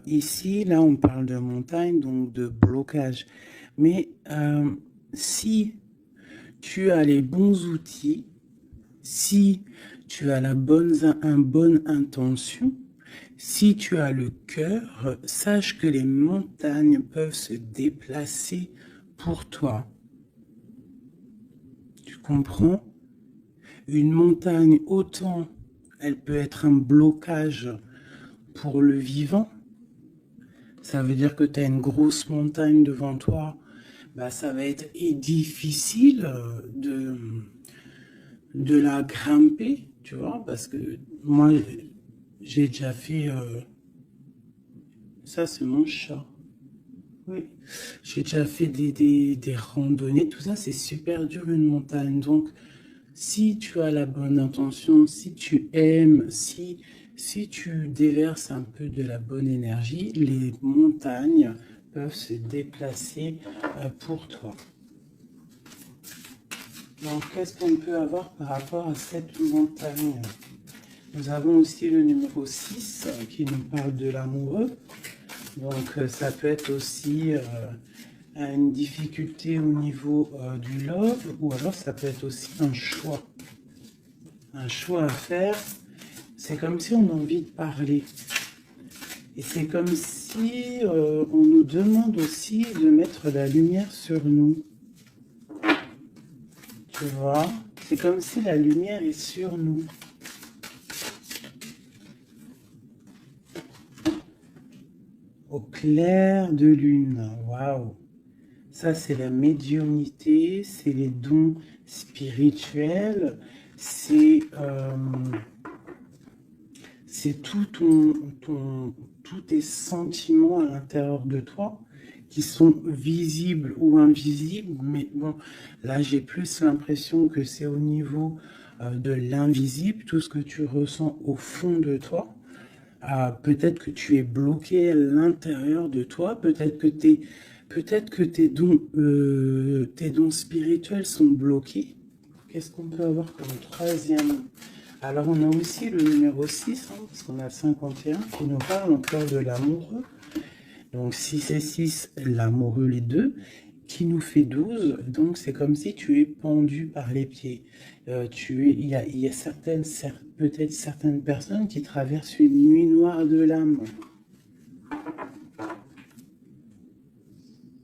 Ici, là, on parle de montagne, donc de blocage. Mais si tu as les bons outils, si tu as une bonne intention, si tu as le cœur, sache que les montagnes peuvent se déplacer pour toi. Tu comprends? Une montagne, autant elle peut être un blocage pour le vivant. Ça veut dire que tu as une grosse montagne devant toi. Bah, ça va être difficile de la grimper, tu vois, parce que moi, j'ai déjà fait... ça, c'est mon chat. Oui. J'ai déjà fait des randonnées, tout ça, c'est super dur une montagne. Donc, si tu as la bonne intention, si tu aimes, si tu déverses un peu de la bonne énergie, les montagnes peuvent se déplacer pour toi. Donc, qu'est-ce qu'on peut avoir par rapport à cette montagne? Nous avons aussi le numéro 6 qui nous parle de l'amoureux. Donc, ça peut être aussi une difficulté au niveau du love, ou alors ça peut être aussi un choix. Un choix à faire. C'est comme si on a envie de parler. Et c'est comme si on nous demande aussi de mettre la lumière sur nous. Tu vois? C'est comme si la lumière est sur nous. Au clair de lune. Waouh! Ça, c'est la médiumnité, c'est les dons spirituels, c'est tous tes sentiments à l'intérieur de toi qui sont visibles ou invisibles. Mais bon, là, j'ai plus l'impression que c'est au niveau de l'invisible, tout ce que tu ressens au fond de toi. Peut-être que tu es bloqué à l'intérieur de toi, peut-être que tes dons spirituels sont bloqués. Qu'est-ce qu'on peut avoir comme troisième? Alors on a aussi le numéro 6, hein, parce qu'on a 51, qui nous parle encore de l'amoureux. Donc 6 et 6, l'amoureux les deux, qui nous fait 12. Donc c'est comme si tu es pendu par les pieds. Il y a peut-être certaines personnes qui traversent une nuit noire de l'âme.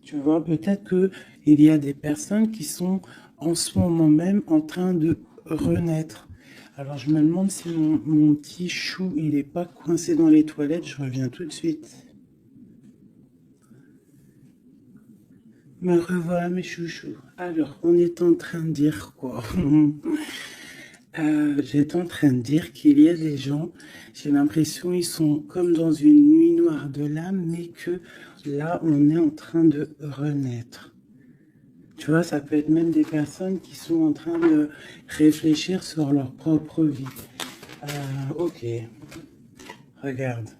Tu vois, peut-être qu'il y a des personnes qui sont en ce moment même en train de renaître. Alors je me demande si mon petit chou, il n'est pas coincé dans les toilettes. Je reviens tout de suite. Me revoilà mes chouchous. Alors, on est en train de dire quoi? J'étais en train de dire qu'il y a des gens, j'ai l'impression ils sont comme dans une nuit noire de l'âme, mais que là, on est en train de renaître. Tu vois, ça peut être même des personnes qui sont en train de réfléchir sur leur propre vie. Ok, regarde.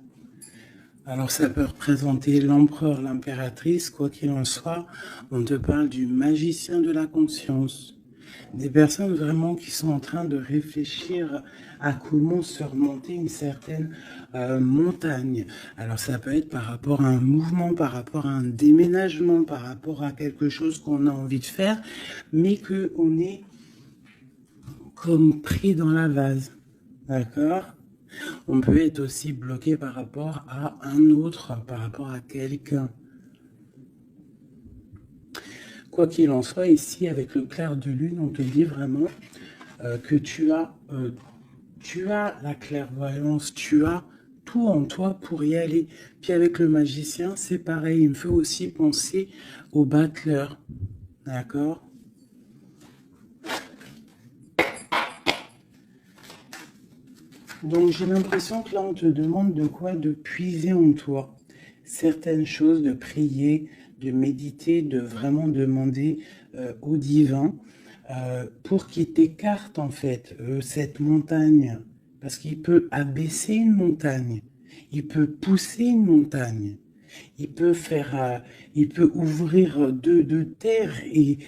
Alors ça peut représenter l'empereur, l'impératrice, quoi qu'il en soit. On te parle du magicien de la conscience. Des personnes vraiment qui sont en train de réfléchir à comment surmonter une certaine montagne. Alors ça peut être par rapport à un mouvement, par rapport à un déménagement, par rapport à quelque chose qu'on a envie de faire, mais qu'on est comme pris dans la vase. D'accord? On peut être aussi bloqué par rapport à un autre, par rapport à quelqu'un. Quoi qu'il en soit, ici, avec le clair de lune, on te dit vraiment que tu as la clairvoyance, tu as tout en toi pour y aller. Puis avec le magicien, c'est pareil, il me fait aussi penser au battleur. D'accord? Donc j'ai l'impression que là, on te demande de quoi? De puiser en toi certaines choses, de prier, de méditer, de vraiment demander au divin pour qu'il t'écarte en fait cette montagne. Parce qu'il peut abaisser une montagne, il peut pousser une montagne, il peut ouvrir deux terres et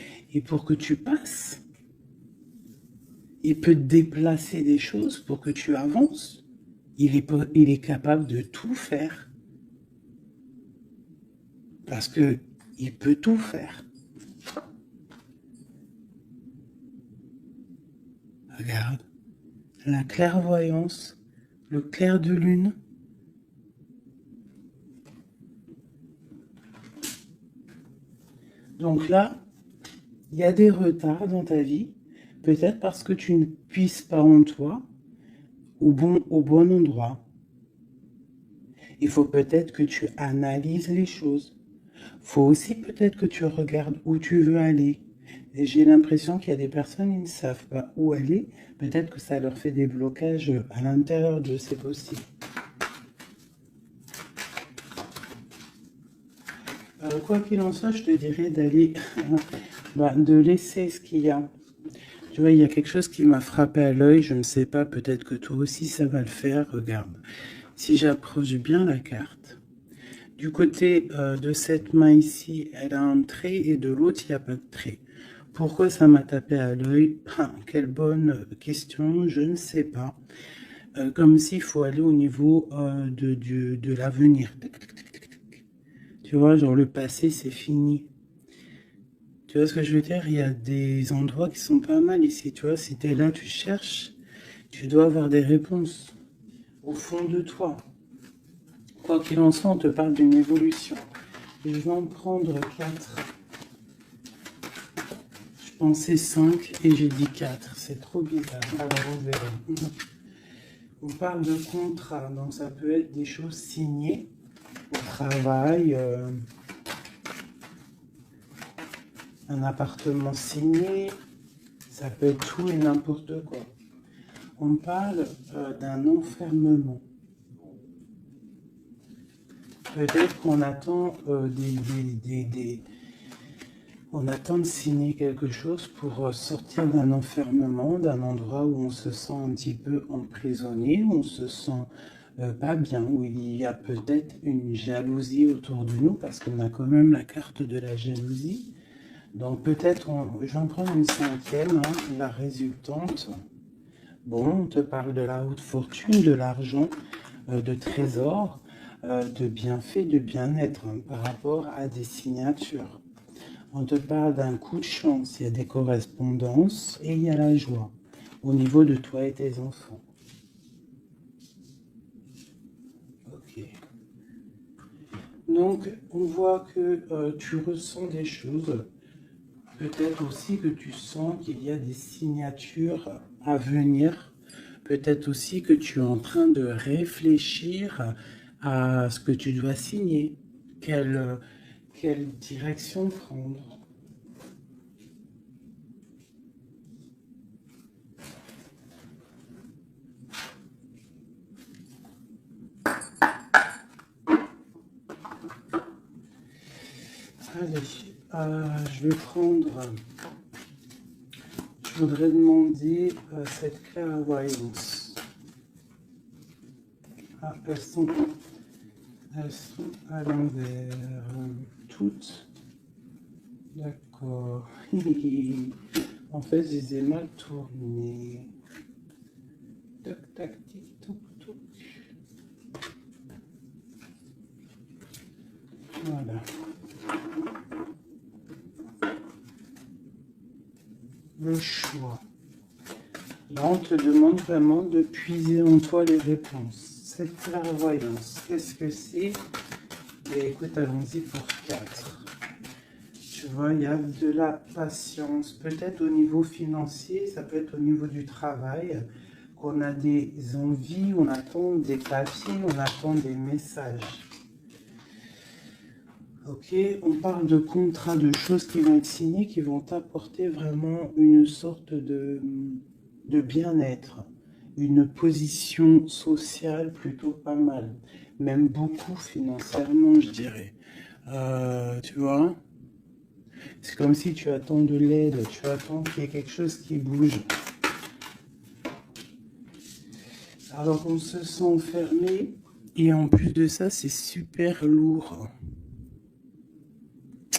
pour que tu passes. Il peut déplacer des choses pour que tu avances. Il est capable de tout faire. Parce que il peut tout faire. Regarde, la clairvoyance, le clair de lune. Donc là, il y a des retards dans ta vie, peut-être parce que tu ne puisses pas en toi au bon endroit. Il faut peut-être que tu analyses les choses. Il faut aussi peut-être que tu regardes où tu veux aller. Et j'ai l'impression qu'il y a des personnes qui ne savent pas où aller. Peut-être que ça leur fait des blocages à l'intérieur d'eux, c'est possible. Quoi qu'il en soit, je te dirais d'aller, de laisser ce qu'il y a. Tu vois, il y a quelque chose qui m'a frappé à l'œil, je ne sais pas, peut-être que toi aussi ça va le faire, regarde. Si j'approche bien la carte, du côté de cette main ici, elle a un trait et de l'autre, il n'y a pas de trait. Pourquoi ça m'a tapé à l'œil? Quelle bonne question, je ne sais pas. Comme s'il faut aller au niveau de l'avenir. Tu vois, genre le passé, c'est fini. Tu vois ce que je veux dire? Il y a des endroits qui sont pas mal ici. Tu vois, si tu es là, tu cherches, tu dois avoir des réponses au fond de toi. Quoi qu'il en soit, on te parle d'une évolution. Je vais en prendre 4. Je pensais 5 et j'ai dit 4. C'est trop bizarre. Alors on verra. On parle de contrat, donc ça peut être des choses signées au travail, un appartement signé, ça peut être tout et n'importe quoi. On parle d'un enfermement. Peut-être qu'on attend on attend de signer quelque chose pour sortir d'un enfermement, d'un endroit où on se sent un petit peu emprisonné, où on se sent pas bien, où il y a peut-être une jalousie autour de nous, parce qu'on a quand même la carte de la jalousie. Donc peut-être, je vais en prendre une 5e, la résultante. Bon, on te parle de la haute fortune, de l'argent, de trésors, de bienfaits, de bien-être par rapport à des signatures. On te parle d'un coup de chance, il y a des correspondances et il y a la joie au niveau de toi et tes enfants. Ok. Donc, on voit que tu ressens des choses. Peut-être aussi que tu sens qu'il y a des signatures à venir. Peut-être aussi que tu es en train de réfléchir à ce que tu dois signer. Quelle direction prendre? Allez, je vais prendre... Je voudrais demander cette clairvoyance. Ah, elles sont à l'envers. Toutes. D'accord. En fait, je les ai mal tournées. Tac, tac, tic, toc, toc. Voilà. Le choix. Là, on te demande vraiment de puiser en toi les réponses. Cette clairvoyance, qu'est-ce que c'est? Et écoute, allons-y pour 4. Tu vois, il y a de la patience. Peut-être au niveau financier, ça peut être au niveau du travail, qu'on a des envies, on attend des papiers, on attend des messages. Ok, on parle de contrats, de choses qui vont être signées, qui vont apporter vraiment une sorte de bien-être, une position sociale plutôt pas mal, même beaucoup financièrement, je dirais. Tu vois, c'est comme si tu attends de l'aide, tu attends qu'il y ait quelque chose qui bouge. Alors on se sent enfermé et en plus de ça, c'est super lourd.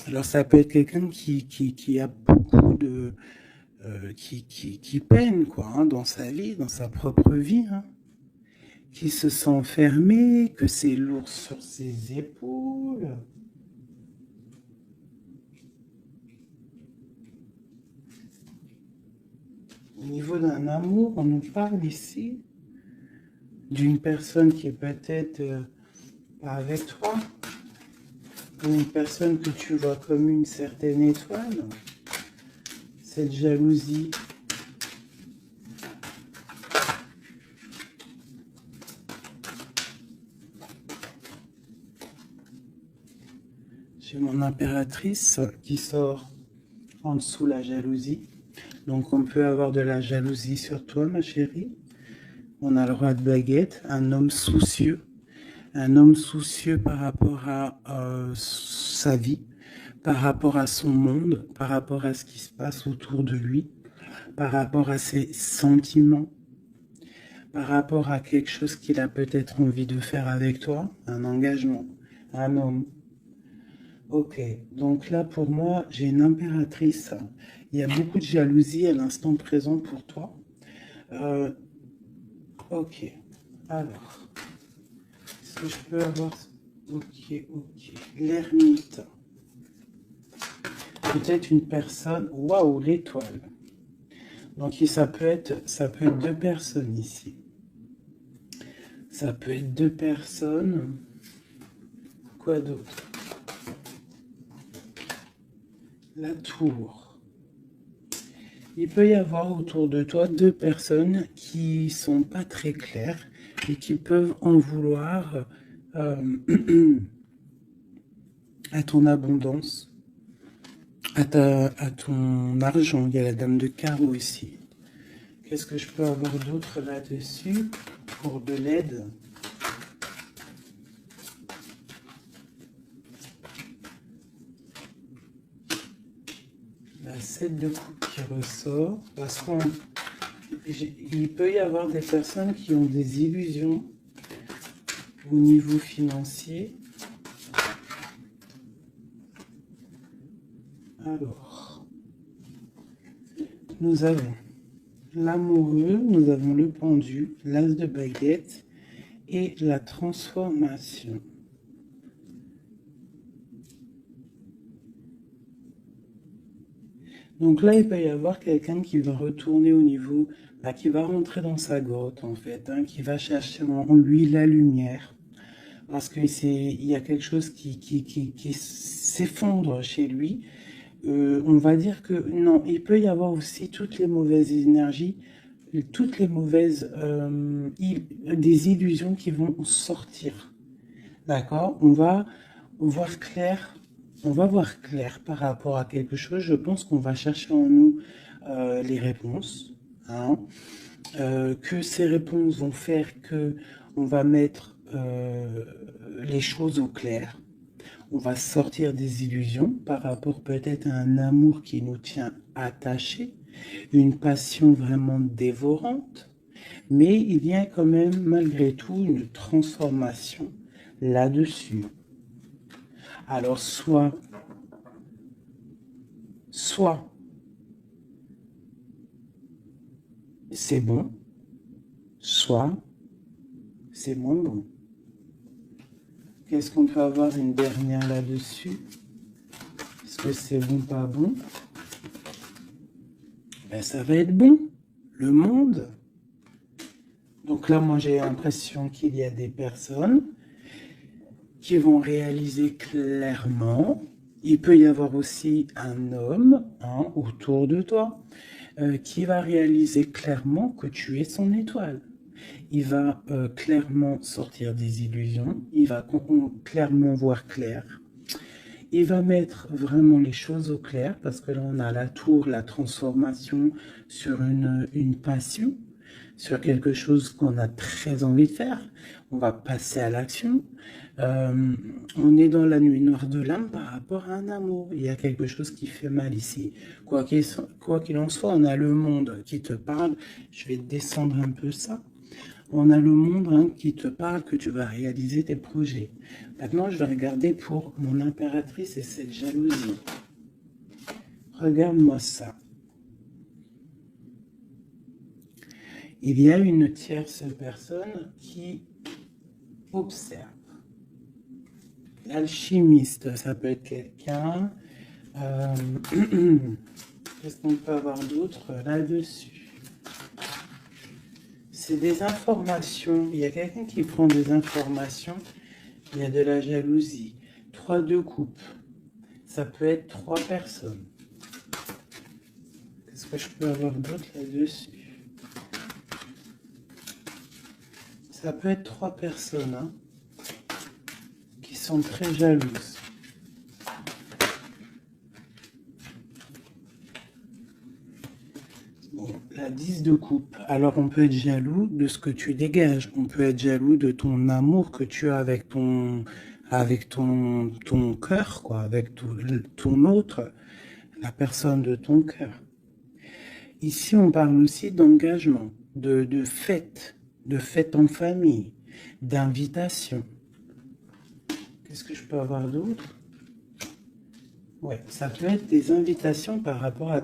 Alors ça peut être quelqu'un qui a beaucoup de... qui peine quoi, dans sa vie, dans sa propre vie, qui se sent enfermé, que c'est lourd sur ses épaules. Au niveau d'un amour, on nous parle ici d'une personne qui est peut-être pas avec toi, ou une personne que tu vois comme une certaine étoile. Cette jalousie. J'ai mon impératrice qui sort en dessous la jalousie. Donc on peut avoir de la jalousie sur toi, ma chérie. On a le roi de baguette, un homme soucieux. Un homme soucieux par rapport à sa vie, par rapport à son monde, par rapport à ce qui se passe autour de lui, par rapport à ses sentiments, par rapport à quelque chose qu'il a peut-être envie de faire avec toi, un engagement, un homme. Ok, donc là pour moi, j'ai une impératrice. Il y a beaucoup de jalousie à l'instant présent pour toi. Ok, alors, est-ce que je peux avoir... Ok. L'ermite. Peut-être une personne... Waouh, l'étoile. Donc ça peut être deux personnes ici. Ça peut être deux personnes. Quoi d'autre? La tour. Il peut y avoir autour de toi deux personnes qui sont pas très claires et qui peuvent en vouloir à ton abondance, à ton argent. Il y a la dame de carreau ici. Qu'est-ce que je peux avoir d'autre là-dessus pour de l'aide? La 7 de coupe qui ressort, parce qu'il peut y avoir des personnes qui ont des illusions au niveau financier. Alors, nous avons l'amoureux, nous avons le pendu, l'as de baguette et la transformation. Donc là, il peut y avoir quelqu'un qui va retourner au niveau, qui va rentrer dans sa grotte en fait, qui va chercher en lui la lumière. Parce qu'il y a quelque chose qui s'effondre chez lui. On va dire que non, il peut y avoir aussi toutes les mauvaises énergies, toutes les mauvaises des illusions qui vont sortir. D'accord? On va voir clair. On va voir clair par rapport à quelque chose. Je pense qu'on va chercher en nous les réponses. Que ces réponses vont faire que on va mettre les choses au clair. On va sortir des illusions par rapport peut-être à un amour qui nous tient attachés, une passion vraiment dévorante, mais il y a quand même malgré tout une transformation là-dessus. Alors soit c'est bon, soit c'est moins bon. Qu'est-ce qu'on peut avoir une dernière là-dessus? Est-ce que c'est bon, pas bon? Ben, ça va être bon. Le monde. Donc là, moi, j'ai l'impression qu'il y a des personnes qui vont réaliser clairement. Il peut y avoir aussi un homme autour de toi qui va réaliser clairement que tu es son étoile. Il va clairement sortir des illusions. Il va clairement voir clair. Il va mettre vraiment les choses au clair parce que là, on a la tour, la transformation sur une passion, sur quelque chose qu'on a très envie de faire. On va passer à l'action. On est dans la nuit noire de l'âme par rapport à un amour. Il y a quelque chose qui fait mal ici. Quoi qu'il en soit, on a le monde qui te parle. Je vais descendre un peu ça. On a le monde qui te parle que tu vas réaliser tes projets. Maintenant, je vais regarder pour mon impératrice et cette jalousie. Regarde-moi ça. Il y a une tierce personne qui observe. L'alchimiste, ça peut être quelqu'un. Qu'est-ce qu'on peut avoir d'autre là-dessus? c'est des informations. Il y a quelqu'un qui prend des informations. Il y a de la jalousie. 3 de coupe. Ça peut être 3 personnes. Qu'est-ce que je peux avoir d'autre là-dessus? Ça peut être 3 personnes hein, qui sont très jalouses. Bon, la 10 de coupe. Alors on peut être jaloux de ce que tu dégages. On peut être jaloux de ton amour que tu as avec ton cœur, quoi, avec ton autre, la personne de ton cœur. Ici, on parle aussi d'engagement, de fête en famille, d'invitation. Qu'est-ce que je peux avoir d'autre? Ouais, ça peut être des invitations par rapport à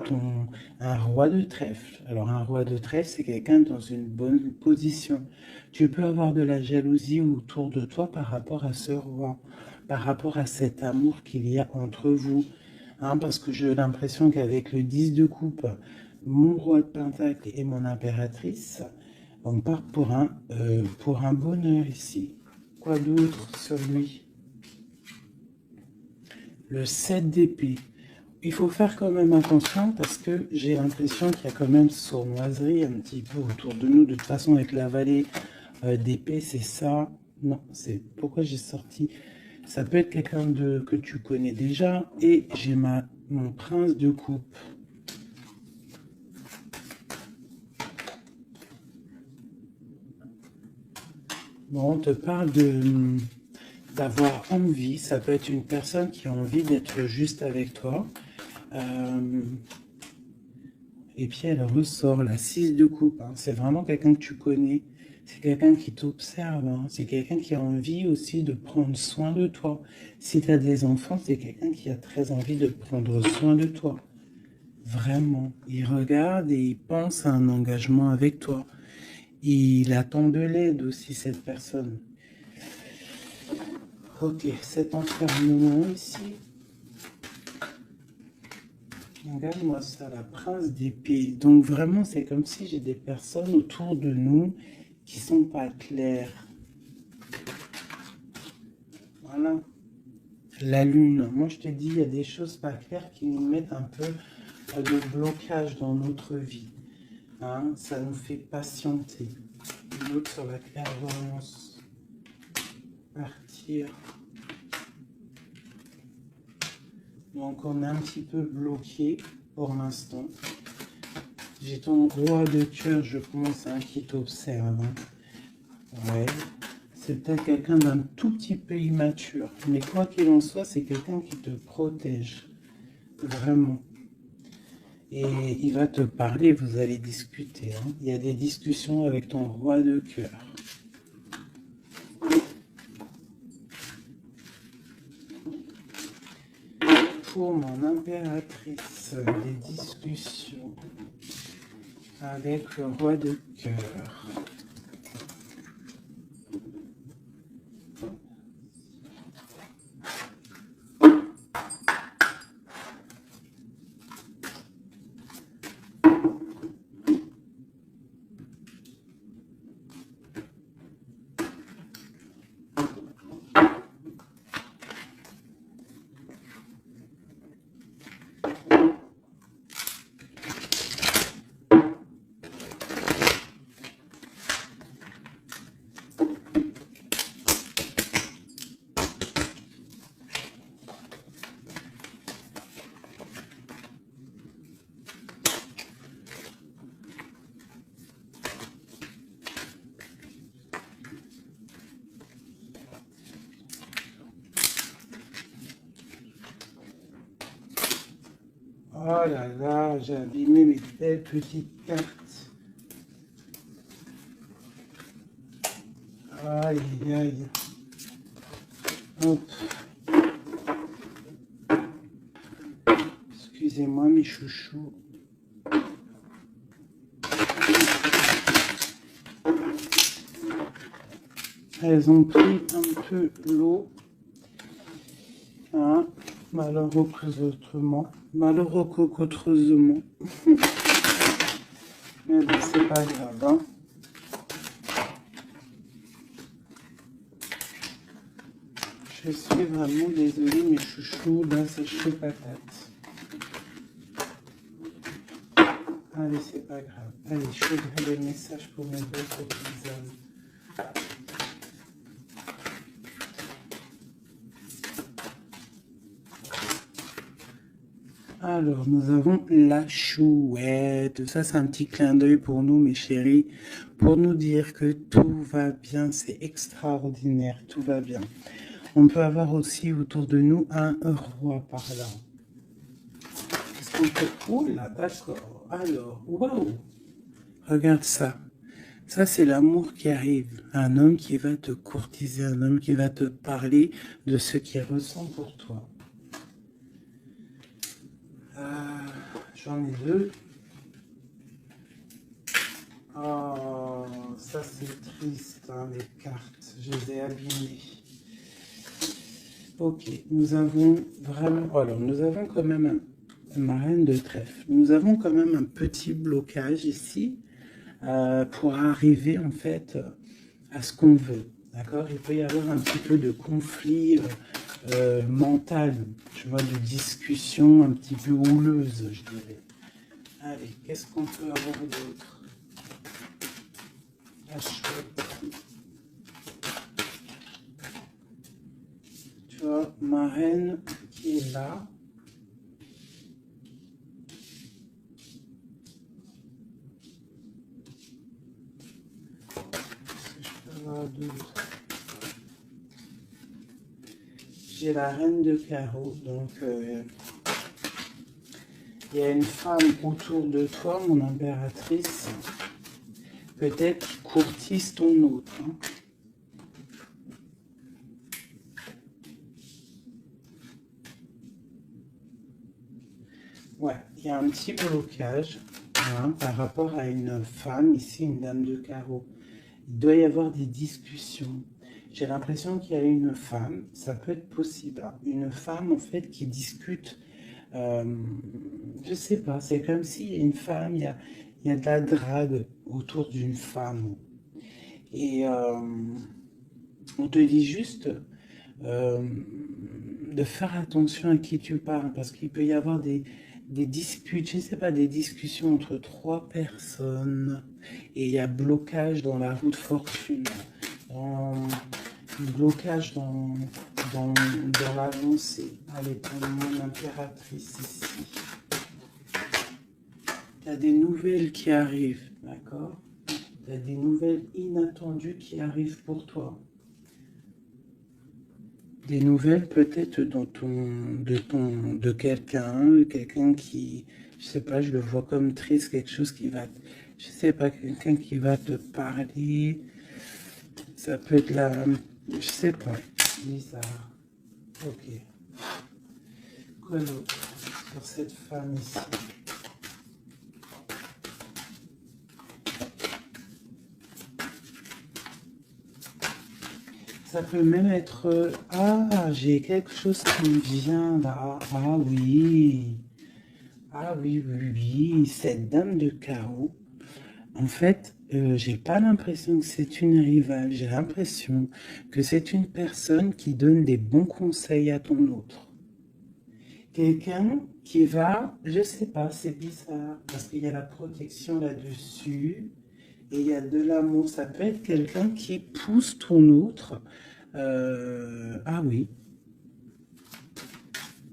un roi de trèfle. Alors, un roi de trèfle, c'est quelqu'un dans une bonne position. Tu peux avoir de la jalousie autour de toi par rapport à ce roi, par rapport à cet amour qu'il y a entre vous. Hein, parce que j'ai l'impression qu'avec le 10 de coupe, mon roi de pentacle et mon impératrice, on part pour un bonheur ici. Quoi d'autre sur lui? Le 7 d'épée. Il faut faire quand même attention parce que j'ai l'impression qu'il y a quand même sournoiserie un petit peu autour de nous. De toute façon, avec la vallée d'épée, c'est ça. Non, c'est pourquoi j'ai sorti. Ça peut être quelqu'un que tu connais déjà. Et j'ai mon prince de coupe. Bon, on te parle d'avoir envie. Ça peut être une personne qui a envie d'être juste avec toi. Et puis elle ressort la 6 de coupe. Hein. C'est vraiment quelqu'un que tu connais. C'est quelqu'un qui t'observe. Hein. C'est quelqu'un qui a envie aussi de prendre soin de toi. Si tu as des enfants, c'est quelqu'un qui a très envie de prendre soin de toi. Vraiment. Il regarde et il pense à un engagement avec toi. Il attend de l'aide aussi, cette personne. Ok, cet enfermement ici. Regarde-moi ça, la prince d'épée. Donc vraiment, c'est comme si j'ai des personnes autour de nous qui sont pas claires. Voilà. La lune. Moi, je te dis, il y a des choses pas claires qui nous mettent un peu de blocage dans notre vie. Hein, ça nous fait patienter. L'autre sur la clairvoyance. Partir. Donc on est un petit peu bloqué pour l'instant. J'ai ton roi de cœur, je pense, hein, qui t'observe. Hein. Ouais. C'est peut-être quelqu'un d'un tout petit peu immature. Mais quoi qu'il en soit, c'est quelqu'un qui te protège. Vraiment. Et il va te parler, vous allez discuter. Hein. Il y a des discussions avec ton roi de cœur. Pour mon impératrice, des discussions avec le roi de cœur. Oh là là, j'ai abîmé mes belles petites cartes. Aïe, aïe. Hop. Excusez-moi mes chouchous. Elles ont pris un peu l'eau. Hein, malheureux autrement. Malheureux qu'autrement. Mais bon, c'est pas grave. Hein. Je suis vraiment désolée, mes chouchous, là, c'est chaud patate. Allez, c'est pas grave. Allez, je ferai des messages pour mes autres épisodes. Alors, nous avons la chouette. Ça, c'est un petit clin d'œil pour nous, mes chéris, pour nous dire que tout va bien. C'est extraordinaire, tout va bien. On peut avoir aussi autour de nous un roi par là. Est-ce qu'on peut... Oh là, d'accord. Alors, waouh. Regarde ça. Ça, c'est l'amour qui arrive. Un homme qui va te courtiser, un homme qui va te parler de ce qu'il ressent pour toi. J'en ai deux. Oh, ça c'est triste, hein, les cartes. Je les ai abîmées. Ok, nous avons vraiment... Alors, nous avons quand même ma reine de trèfle. Nous avons quand même un petit blocage ici pour arriver en fait à ce qu'on veut. D'accord? Il peut y avoir un petit peu de conflit mental, tu vois, de discussion un petit peu houleuse, je dirais. Allez, qu'est-ce qu'on peut avoir d'autre? La chouette. Tu vois, ma reine qui est là. Qu'est-ce que je peux avoir d'autre? J'ai la reine de carreau, donc il y a une femme autour de toi, mon impératrice, peut-être qui courtise ton autre. Hein. Ouais, il y a un petit blocage hein, par rapport à une femme, ici une dame de carreau. Il doit y avoir des discussions. J'ai l'impression qu'il y a une femme, ça peut être possible, hein, une femme en fait qui discute, je sais pas, c'est comme s'il y a une femme, il y a de la drague autour d'une femme. Et on te dit juste de faire attention à qui tu parles, parce qu'il peut y avoir des disputes, je sais pas, des discussions entre trois personnes, et il y a blocage dans la roue de fortune, blocage dans l'avancée. Allez, pour mon impératrice ici. Tu as des nouvelles qui arrivent, d'accord? Tu as des nouvelles inattendues qui arrivent pour toi. Des nouvelles peut-être de quelqu'un qui, je sais pas, je le vois comme triste, quelque chose qui va, je sais pas, quelqu'un qui va te parler, ça peut être la, je sais pas, bizarre. Ok. Quoi d'autre sur cette femme ici? Ça peut même être... Ah, j'ai quelque chose qui me vient là. Ah oui. Ah oui, oui, oui. Cette dame de carreau, en fait, j'ai pas l'impression que c'est une rivale. J'ai l'impression que c'est une personne qui donne des bons conseils à ton autre. Quelqu'un qui va... Je sais pas, c'est bizarre. Parce qu'il y a la protection là-dessus. Et il y a de l'amour, ça peut être quelqu'un qui pousse ton autre. Ah oui.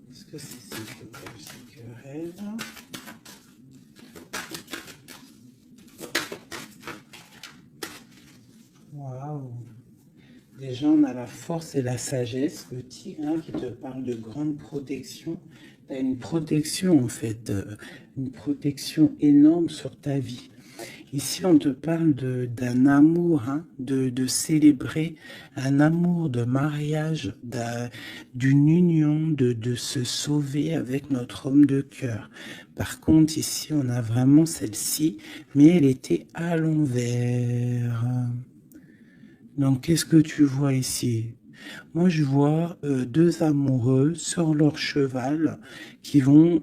Est-ce que c'est ces querelles? Waouh. Déjà, on a la force et la sagesse. Le tigre hein, qui te parle de grande protection. Tu as une protection en fait, une protection énorme sur ta vie. Ici, on te parle d'un amour, hein, de célébrer un amour de mariage, d'une union, de se sauver avec notre homme de cœur. Par contre, ici, on a vraiment celle-ci, mais elle était à l'envers. Donc, qu'est-ce que tu vois ici? Moi, je vois deux amoureux sur leur cheval qui vont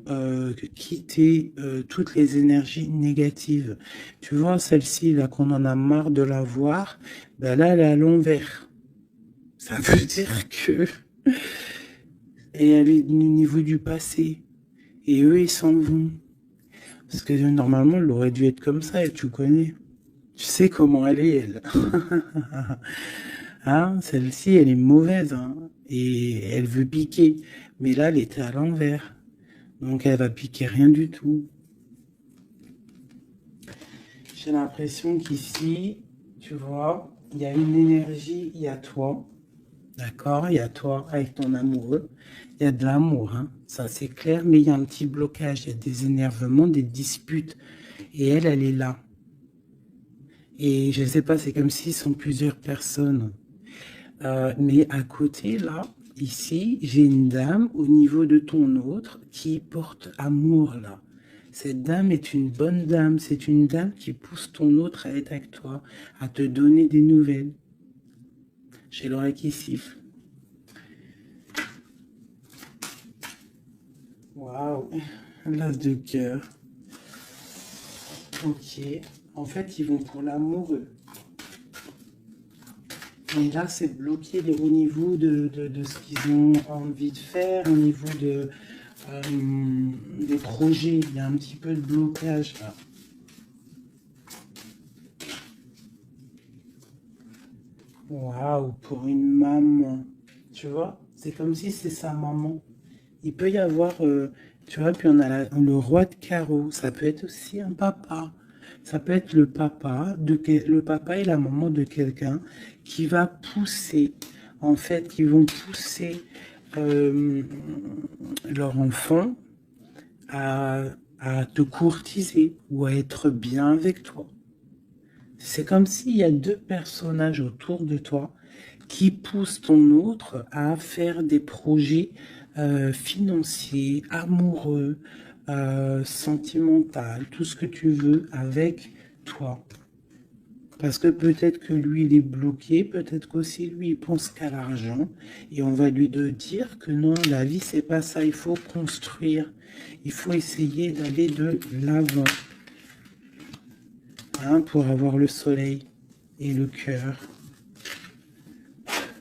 quitter toutes les énergies négatives. Tu vois, celle-ci, là, qu'on en a marre de la voir, ben là, elle est à l'envers. Ça veut dire que Et elle est au niveau du passé. Et eux, ils s'en vont. Parce que normalement, elle aurait dû être comme ça, et tu connais. Tu sais comment elle est, elle. Hein, celle-ci, elle est mauvaise, hein, et elle veut piquer. Mais là, elle était à l'envers. Donc, elle va piquer rien du tout. J'ai l'impression qu'ici, tu vois, il y a une énergie, il y a toi. D'accord? Il y a toi avec ton amoureux. Il y a de l'amour, hein. Ça c'est clair, mais il y a un petit blocage. Il y a des énervements, des disputes. Et elle est là. Et je ne sais pas, c'est comme s'ils sont plusieurs personnes. Mais à côté, là, ici, j'ai une dame au niveau de ton autre qui porte amour, là. Cette dame est une bonne dame. C'est une dame qui pousse ton autre à être avec toi, à te donner des nouvelles. J'ai l'oreille qui siffle. Waouh, l'as de cœur. Ok. En fait, ils vont pour l'amoureux. Et là, c'est bloqué au niveau de ce qu'ils ont envie de faire, au niveau des projets. Il y a un petit peu de blocage là. Waouh, pour une maman. Tu vois, c'est comme si c'est sa maman. Il peut y avoir, tu vois, puis on a le roi de carreau. Ça peut être aussi un papa. Ça peut être le papa, le papa et la maman de quelqu'un qui va pousser, en fait, qui vont pousser euh, leur enfant à, à te courtiser ou à être bien avec toi. C'est comme s'il y a deux personnages autour de toi qui poussent ton autre à faire des projets financiers, amoureux, sentimentaux, tout ce que tu veux avec toi. Parce que peut-être que lui, il est bloqué, peut-être qu'aussi lui, il pense qu'à l'argent. Et on va lui dire que non, la vie, c'est pas ça. Il faut construire. Il faut essayer d'aller de l'avant, hein, pour avoir le soleil et le cœur.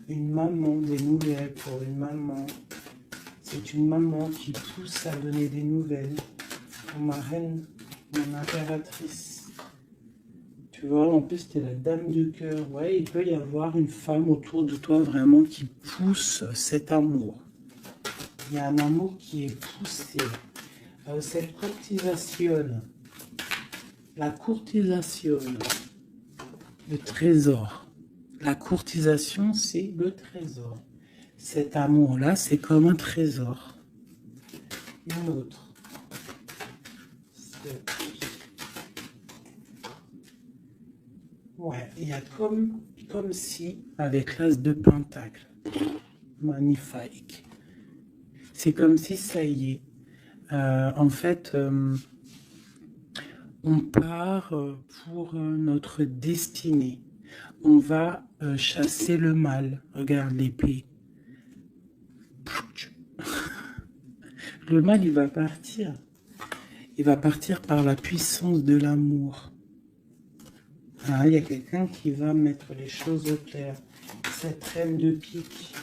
Une maman, des nouvelles pour une maman. C'est une maman qui pousse à donner des nouvelles pour ma reine, mon impératrice. Tu vois, en plus, t'es la dame de cœur. Ouais, il peut y avoir une femme autour de toi vraiment qui pousse cet amour. Il y a un amour qui est poussé. Cette courtisation, la courtisation, le trésor. La courtisation, c'est le trésor. Cet amour-là, c'est comme un trésor. Une autre. Ouais, il y a comme si, avec l'as de pentacle, magnifique. C'est comme si ça y est. En fait, on part pour notre destinée. On va chasser le mal. Regarde l'épée. Le mal, il va partir. Il va partir par la puissance de l'amour. Ah, il y a quelqu'un qui va mettre les choses au clair. Cette reine de pique,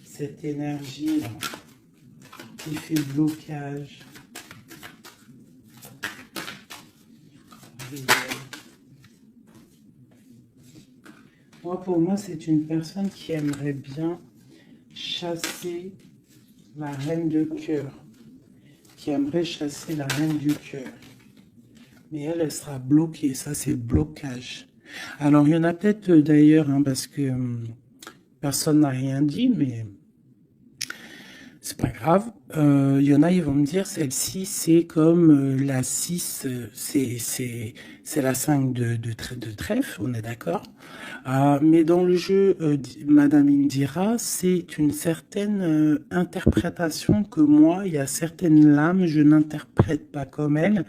cette énergie-là, qui fait blocage. Moi, pour moi, c'est une personne qui aimerait bien chasser la reine de cœur. Qui aimerait chasser la reine du cœur. Mais elle sera bloquée. Ça, c'est blocage. Alors, il y en a peut-être d'ailleurs, hein, parce que personne n'a rien dit, mais c'est pas grave. Il y en a, ils vont me dire, celle-ci, c'est comme la 6, c'est la 5 de trèfle, on est d'accord. Mais dans le jeu, Madame Indira, c'est une certaine interprétation que moi, il y a certaines lames, je n'interprète pas comme elle,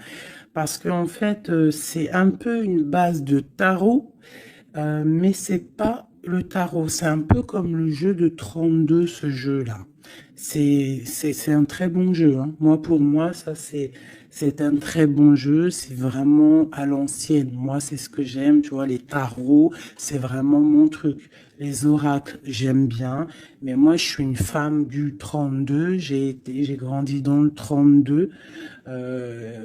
parce qu'en fait, c'est un peu une base de tarot, mais c'est pas le tarot. C'est un peu comme le jeu de 32, ce jeu-là. C'est un très bon jeu, hein. Moi, pour moi, ça, c'est un très bon jeu. C'est vraiment à l'ancienne. Moi, c'est ce que j'aime. Tu vois, les tarots, c'est vraiment mon truc. Les oracles, j'aime bien, mais moi, je suis une femme du 32, j'ai grandi dans le 32.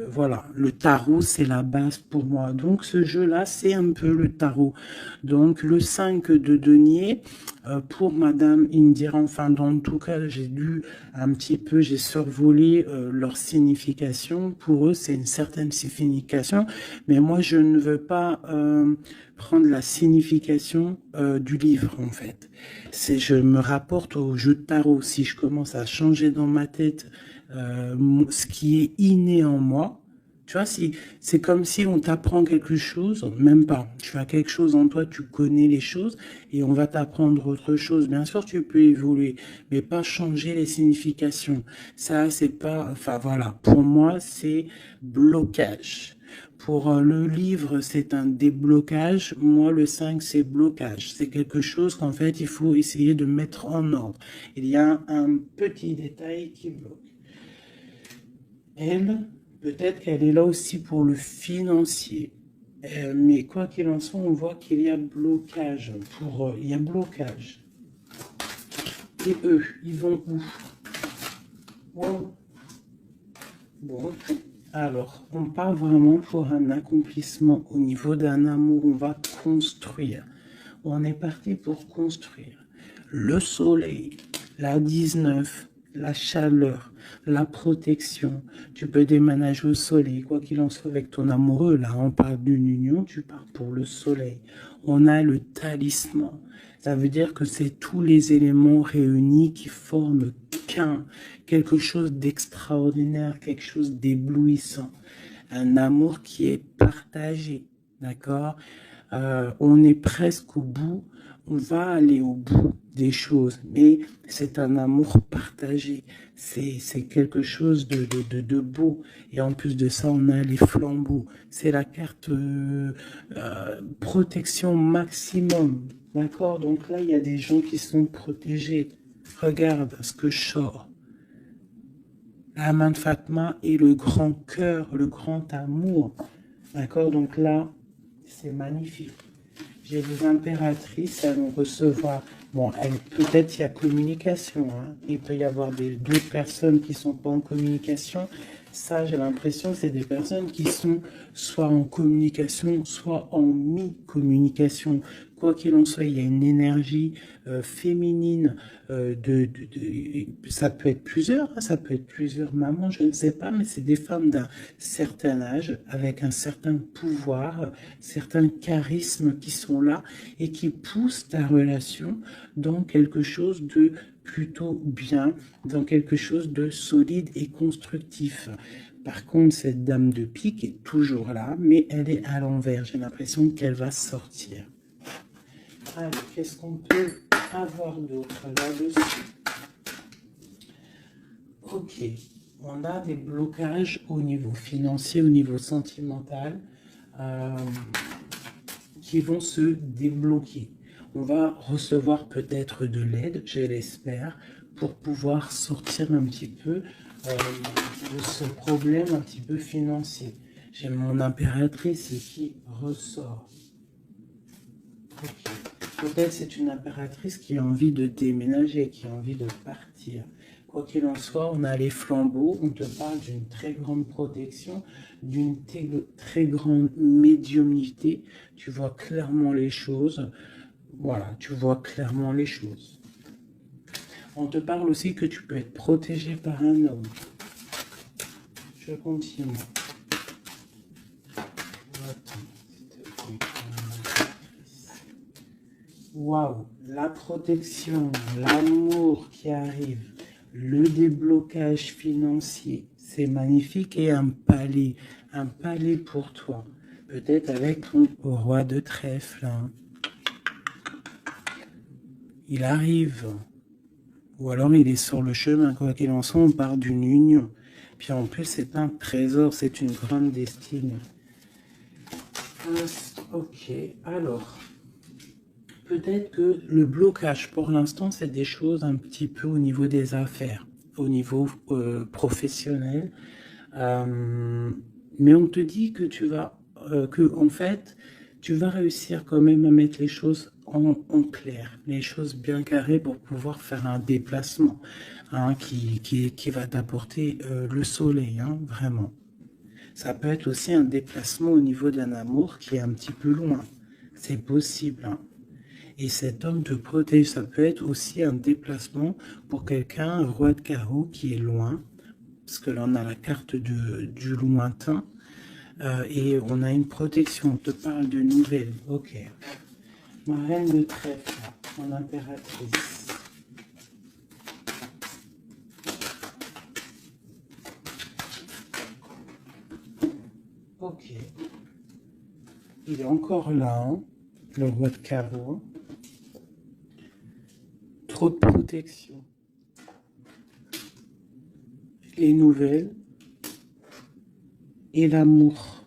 Voilà, le tarot, c'est la base pour moi. Donc, ce jeu-là, c'est un peu le tarot. Donc, le 5 de denier, pour Madame Indira, enfin, dans tout cas, j'ai lu un petit peu, j'ai survolé leur signification. Pour eux, c'est une certaine signification, mais moi, je ne veux pas prendre la signification du livre, en fait. Je me rapporte au jeu de tarot. Si je commence à changer dans ma tête ce qui est inné en moi. Tu vois, si, c'est comme si on t'apprend quelque chose, même pas. Tu as quelque chose en toi, tu connais les choses, et on va t'apprendre autre chose. Bien sûr, tu peux évoluer, mais pas changer les significations. Ça, c'est pas... Enfin, voilà. Pour moi, c'est blocage. Pour le livre, c'est un déblocage. Moi, le 5, c'est blocage. C'est quelque chose qu'en fait, il faut essayer de mettre en ordre. Il y a un petit détail qui bloque. Elle, peut-être qu'elle est là aussi pour le financier. Mais quoi qu'il en soit, on voit qu'il y a blocage. Il y a blocage. Et eux, ils vont où? Wow. Bon, alors, on part vraiment pour un accomplissement au niveau d'un amour. On va construire. On est parti pour construire. Le soleil, la 19, la chaleur, la protection. Tu peux déménager au soleil, quoi qu'il en soit avec ton amoureux. Là, on parle d'une union, tu pars pour le soleil. On a le talisman. Ça veut dire que c'est tous les éléments réunis qui forment quelque chose d'extraordinaire, quelque chose d'éblouissant. Un amour qui est partagé, d'accord? On est presque au bout, on va aller au bout des choses, mais c'est un amour partagé, c'est quelque chose de beau, et en plus de ça, on a les flambeaux, c'est la carte protection maximum, d'accord? Donc là, il y a des gens qui sont protégés, regarde ce que je sors. La main de Fatma et le grand cœur, le grand amour, d'accord? Donc là, c'est magnifique. J'ai des impératrices, elles vont recevoir... Bon, peut-être il y a communication. Hein. Il peut y avoir d'autres personnes qui ne sont pas en communication. Ça, j'ai l'impression que c'est des personnes qui sont soit en communication, soit en mi-communication. Quoi qu'il en soit, il y a une énergie féminine. Ça peut être plusieurs, hein, ça peut être plusieurs mamans, je ne sais pas, mais c'est des femmes d'un certain âge, avec un certain pouvoir, certains charismes qui sont là et qui poussent ta relation dans quelque chose de plutôt bien, dans quelque chose de solide et constructif. Par contre, cette dame de pique est toujours là, mais elle est à l'envers. J'ai l'impression qu'elle va sortir. Alors, qu'est-ce qu'on peut avoir d'autre là-dessus? Ok, on a des blocages au niveau financier, au niveau sentimental, qui vont se débloquer. On va recevoir peut-être de l'aide, je l'espère, pour pouvoir sortir un petit peu de ce problème un petit peu financier. J'ai mon impératrice qui ressort. Okay. Peut-être c'est une impératrice qui a envie de déménager, qui a envie de partir. Quoi qu'il en soit, on a les flambeaux, on te parle d'une très grande protection, d'une très grande médiumnité. Tu vois clairement les choses. Voilà, tu vois clairement les choses. On te parle aussi que tu peux être protégé par un homme. Je continue. Waouh, la protection, l'amour qui arrive, le déblocage financier, c'est magnifique, et un palais pour toi. Peut-être avec ton roi de trèfle. Hein. Il arrive, ou alors il est sur le chemin, quoi qu'il en soit, on part d'une union. Puis en plus, c'est un trésor, c'est une grande destinée. Ok, alors... Peut-être que le blocage, pour l'instant, c'est des choses un petit peu au niveau des affaires, au niveau professionnel. Mais on te dit que en fait, tu vas réussir quand même à mettre les choses en clair, les choses bien carrées pour pouvoir faire un déplacement hein, qui va t'apporter le soleil, hein, vraiment. Ça peut être aussi un déplacement au niveau d'un amour qui est un petit peu loin. C'est possible. Hein. Et cet homme te protège. Ça peut être aussi un déplacement pour quelqu'un, un roi de carreau qui est loin. Parce que là, on a la carte du lointain. Et on a une protection. On te parle de nouvelles. Ok. Ma reine de trèfle, mon impératrice. Ok. Il est encore là, hein, le roi de carreau. Trop de protection. Les nouvelles. Et l'amour.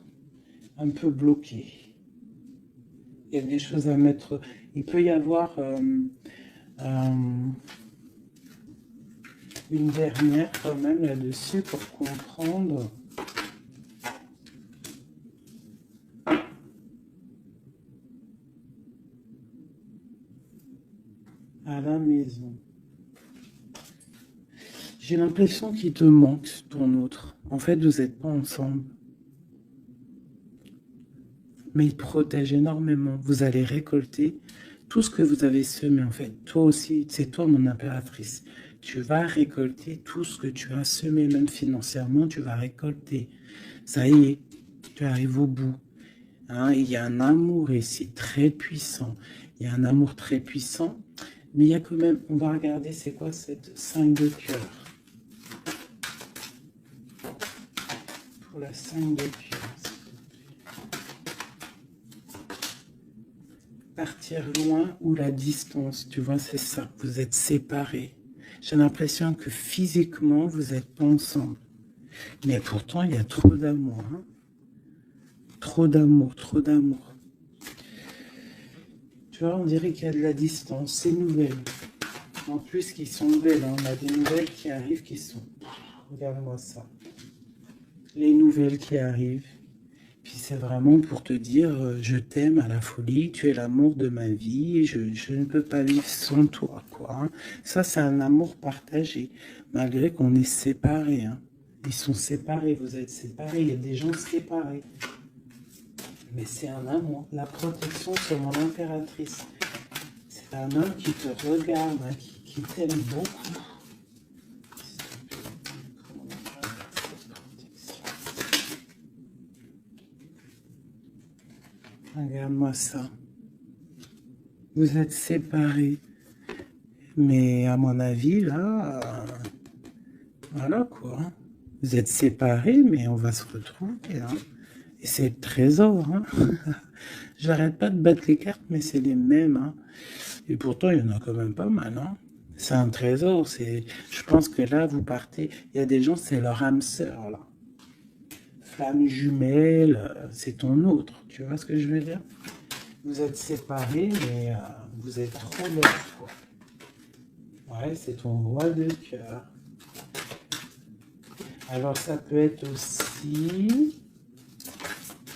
Un peu bloqué. Il y a des choses à mettre. Il peut y avoir une dernière quand même là-dessus pour comprendre. À la maison. J'ai l'impression qu'il te manque ton autre. En fait, vous n'êtes pas ensemble. Mais il protège énormément. Vous allez récolter tout ce que vous avez semé, en fait. Toi aussi, c'est toi mon impératrice. Tu vas récolter tout ce que tu as semé, même financièrement, tu vas récolter. Ça y est, tu arrives au bout. Hein, il y a un amour ici très puissant. Il y a un amour très puissant. Mais il y a quand même, on va regarder c'est quoi cette 5 de cœur. Pour la 5 de cœur. Partir loin ou la distance, tu vois, c'est ça. Vous êtes séparés. J'ai l'impression que physiquement, vous n'êtes pas ensemble. Mais pourtant, il y a trop d'amour. Hein. Trop d'amour, trop d'amour. Tu vois, on dirait qu'il y a de la distance. C'est nouvelle. En plus, qui sont belles. Hein. On a des nouvelles qui arrivent qui sont... Regarde-moi ça. Les nouvelles qui arrivent. Puis c'est vraiment pour te dire, je t'aime à la folie, tu es l'amour de ma vie, je ne peux pas vivre sans toi, quoi. Hein. Ça, c'est un amour partagé, malgré qu'on est séparés. Hein. Ils sont séparés, vous êtes séparés, il y a des gens séparés. Mais c'est un amour, la protection sur mon impératrice. C'est un homme qui te regarde, hein, qui t'aime beaucoup. Regarde-moi ça. Vous êtes séparés. Mais à mon avis, là, voilà quoi. Vous êtes séparés, mais on va se retrouver. Hein. Et c'est le trésor. Hein. J'arrête pas de battre les cartes, mais c'est les mêmes. Hein. Et pourtant, il y en a quand même pas mal. Hein. C'est un trésor. Je pense que là, vous partez. Il y a des gens, c'est leur âme sœur, là. Flamme jumelle, c'est ton autre. Tu vois ce que je veux dire? Vous êtes séparés, mais vous êtes trop l'autre, quoi. Ouais, c'est ton roi de cœur. Alors, ça peut être aussi...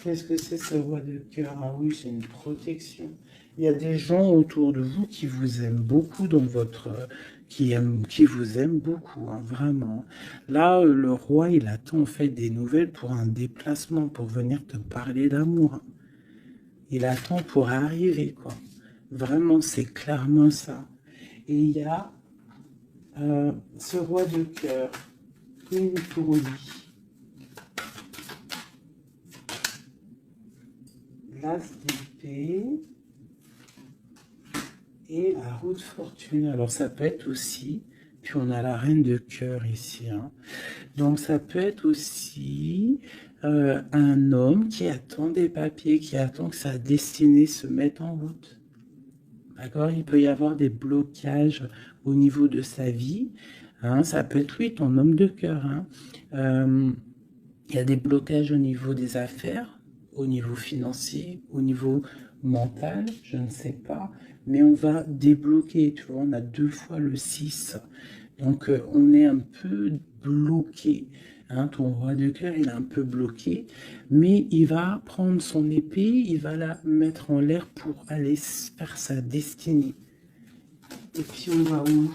Qu'est-ce que c'est ce roi de cœur? Ah oui, c'est une protection. Il y a des gens autour de vous qui vous aiment beaucoup dans votre... qui vous aiment beaucoup, hein, vraiment. Là, le roi, il attend en fait des nouvelles pour un déplacement, pour venir te parler d'amour. Hein. Il attend pour arriver, quoi. Vraiment, c'est clairement ça. Et il y a ce roi de cœur, une pour lui. L'as d'épée et la roue de fortune. Alors ça peut être aussi, puis on a la reine de cœur ici. Hein. Donc ça peut être aussi un homme qui attend des papiers, qui attend que sa destinée se mette en route. D'accord? Il peut y avoir des blocages au niveau de sa vie. Hein, ça peut être, oui, ton homme de cœur. Hein. Il y a des blocages au niveau des affaires, au niveau financier, au niveau mental, je ne sais pas. Mais on va débloquer, tu vois, on a 2 fois le 6. Donc, on est un peu bloqué. Hein, ton roi de cœur, il est un peu bloqué, mais il va prendre son épée, il va la mettre en l'air pour aller faire sa destinée. Et puis on va où?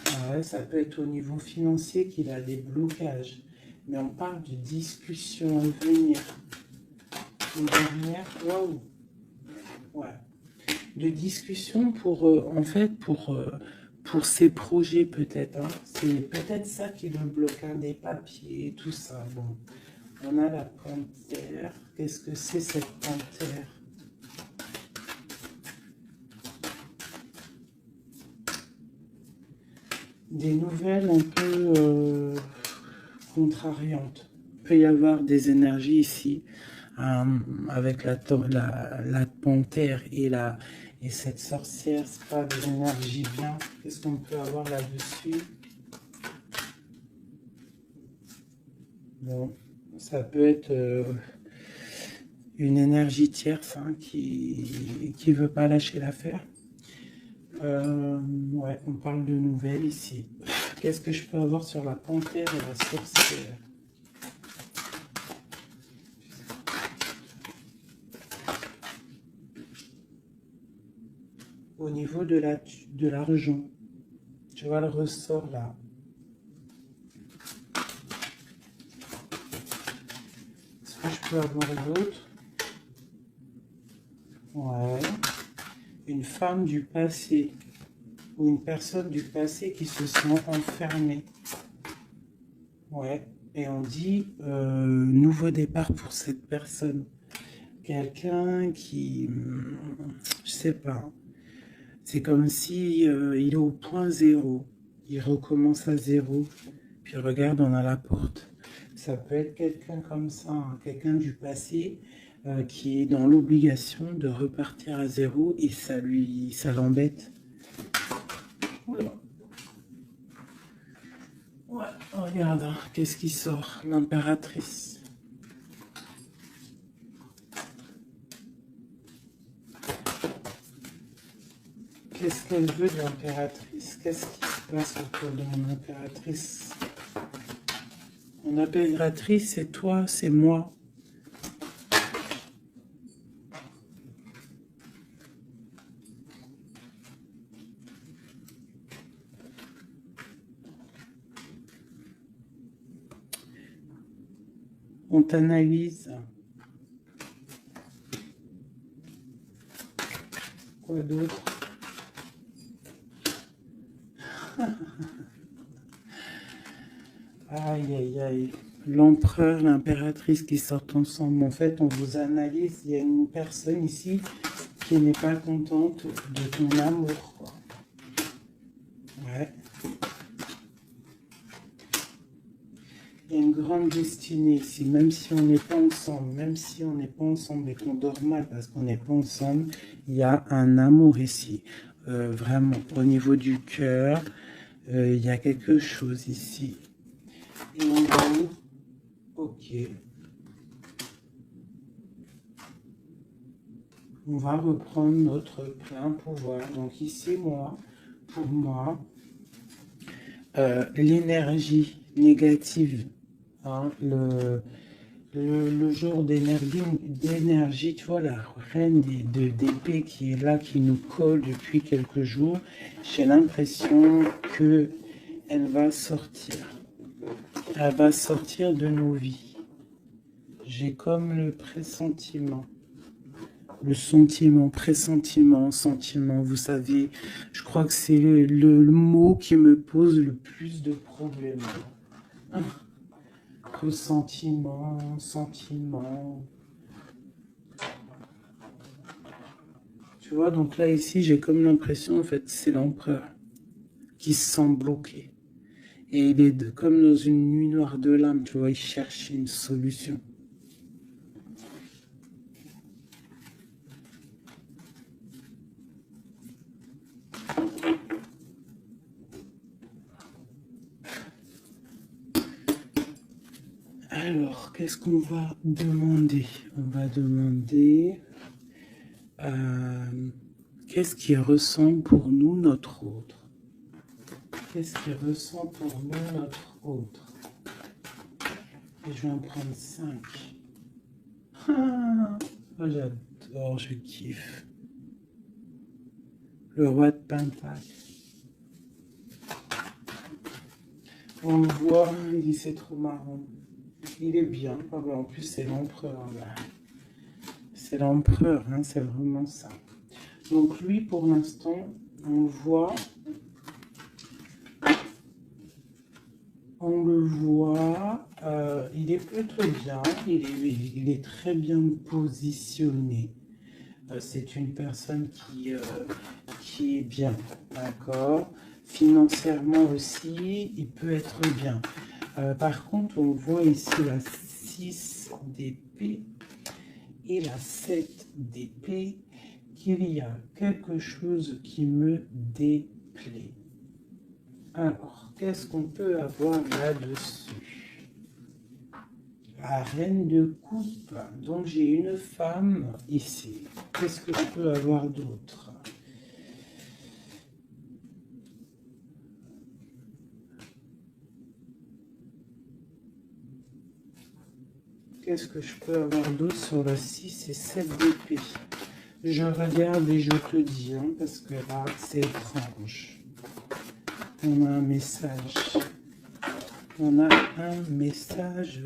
Ah ouais, ça peut être au niveau financier qu'il a des blocages. Mais on parle de discussions à venir. Une dernière, waouh, ouais. De discussions pour, en fait, pour ses projets peut-être. Hein. C'est peut-être ça qui le bloque, hein, des papiers, tout ça. Bon, on a la panthère. Qu'est-ce que c'est cette panthère? Des nouvelles un peu contrariantes. Il peut y avoir des énergies ici avec la panthère et cette sorcière, c'est pas des énergies bien. Qu'est-ce qu'on peut avoir là-dessus? Bon, ça peut être une énergie tierce hein, qui veut pas lâcher l'affaire. Ouais, on parle de nouvelles ici. Qu'est-ce que je peux avoir sur la panthère et la sorcière? Au niveau de l'argent, tu vois le ressort là. Est-ce que je peux avoir d'autres? Ouais. Une femme du passé ou une personne du passé qui se sent enfermée. Ouais. Et on dit nouveau départ pour cette personne. Quelqu'un qui, je sais pas, c'est comme si il est au point zéro. Il recommence à zéro. Puis regarde, on a la porte. Ça peut être quelqu'un comme ça, hein, quelqu'un du passé qui est dans l'obligation de repartir à zéro et ça l'embête. Ouais, regarde, hein, qu'est-ce qui sort? L'impératrice. Qu'est-ce qu'elle veut de l'impératrice? Qu'est-ce qui se passe autour de mon impératrice? Mon impératrice, c'est toi, c'est moi. On t'analyse. Quoi d'autre? Aïe, aïe, aïe. L'empereur, l'impératrice qui sortent ensemble. En fait, on vous analyse. Il y a une personne ici qui n'est pas contente de ton amour, quoi. Ouais. Il y a une grande destinée ici, même si on n'est pas ensemble, même si on n'est pas ensemble et qu'on dort mal parce qu'on n'est pas ensemble, il y a un amour ici. Vraiment, au niveau du cœur, il y a quelque chose ici. Et on va où? Ok. On va reprendre notre plein pouvoir. Donc ici, moi, pour moi, l'énergie négative, hein, le genre d'énergie, tu vois, la reine d'épée qui est là, qui nous colle depuis quelques jours, j'ai l'impression que elle va sortir. Elle va sortir de nos vies. J'ai comme le pressentiment. Le sentiment, pressentiment, sentiment, vous savez, je crois que c'est le mot qui me pose le plus de problèmes. Ressentiment, sentiment. Tu vois, donc là, ici, j'ai comme l'impression, en fait, c'est l'empereur qui se sent bloqué. Et il est comme dans une nuit noire de l'âme, tu vois, il cherche une solution. Alors, qu'est-ce qu'on va demander? On va demander qu'est-ce qui ressemble pour nous notre autre? qu'est-ce qu'il ressent pour nous, notre autre? Et je vais en prendre 5. Ah, oh, j'adore, je kiffe. Le roi de Pentacle. On le voit, il dit c'est trop marrant. Il est bien. Ah ben, en plus, c'est l'empereur. C'est l'empereur, hein, c'est vraiment ça. Donc lui, pour l'instant, on le voit. Il est plutôt bien. Il est très bien positionné. C'est une personne qui est bien, d'accord. Financièrement aussi, il peut être bien. Par contre, on voit ici la 6 d'épée et la 7 d'épée, qu'il y a quelque chose qui me déplaît. Alors, qu'est-ce qu'on peut avoir là-dessus? La reine de coupe. Donc, j'ai une femme ici. Qu'est-ce que je peux avoir d'autre? Qu'est-ce que je peux avoir d'autre sur la 6 et 7 d'épée? Je regarde et je te dis, hein, parce que là, c'est étrange. On a un message. On a un message.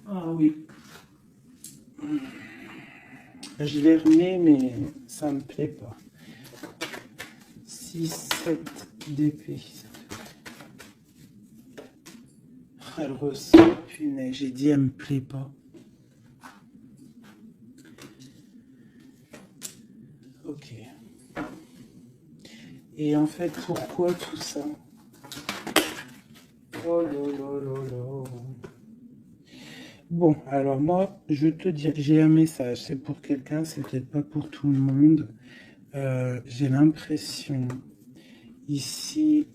Ah oui. Je l'ai remis, mais ça me plaît pas. 6, 7 d'épée. Elle ressent, punaise, j'ai dit, elle me plaît pas. Ok. Et en fait, pourquoi tout ça? Oh là là là là. Bon, alors moi, je te dis, j'ai un message. C'est pour quelqu'un, c'est peut-être pas pour tout le monde. J'ai l'impression ici...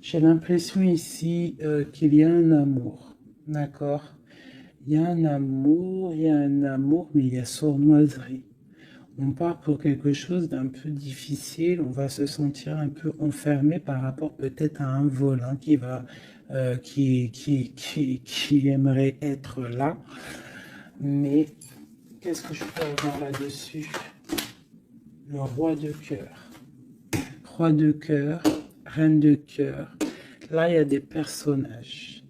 J'ai l'impression ici qu'il y a un amour. D'accord? Il y a un amour, mais il y a sournoiserie. On part pour quelque chose d'un peu difficile, on va se sentir un peu enfermé par rapport peut-être à un volant qui va, qui aimerait être là. Mais qu'est-ce que je peux avoir là-dessus? Le roi de cœur. Roi de cœur, reine de cœur. Là, il y a des personnages.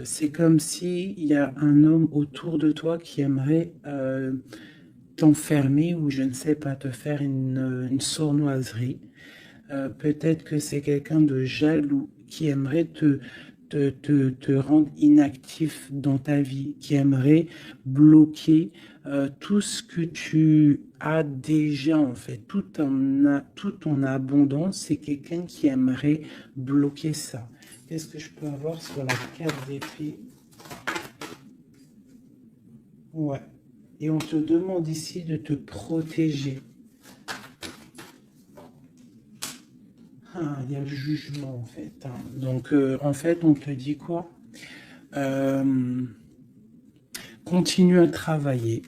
C'est comme s'il y a un homme autour de toi qui aimerait t'enfermer ou je ne sais pas, te faire une sournoiserie. Peut-être que c'est quelqu'un de jaloux qui aimerait te rendre inactif dans ta vie, qui aimerait bloquer tout ce que tu as déjà en fait, tout en abondance. C'est quelqu'un qui aimerait bloquer ça. Qu'est-ce que je peux avoir sur la carte d'épée? Ouais. Et on te demande ici de te protéger. Ah, il y a le jugement en fait. Hein. Donc en fait, on te dit quoi? Continue à travailler.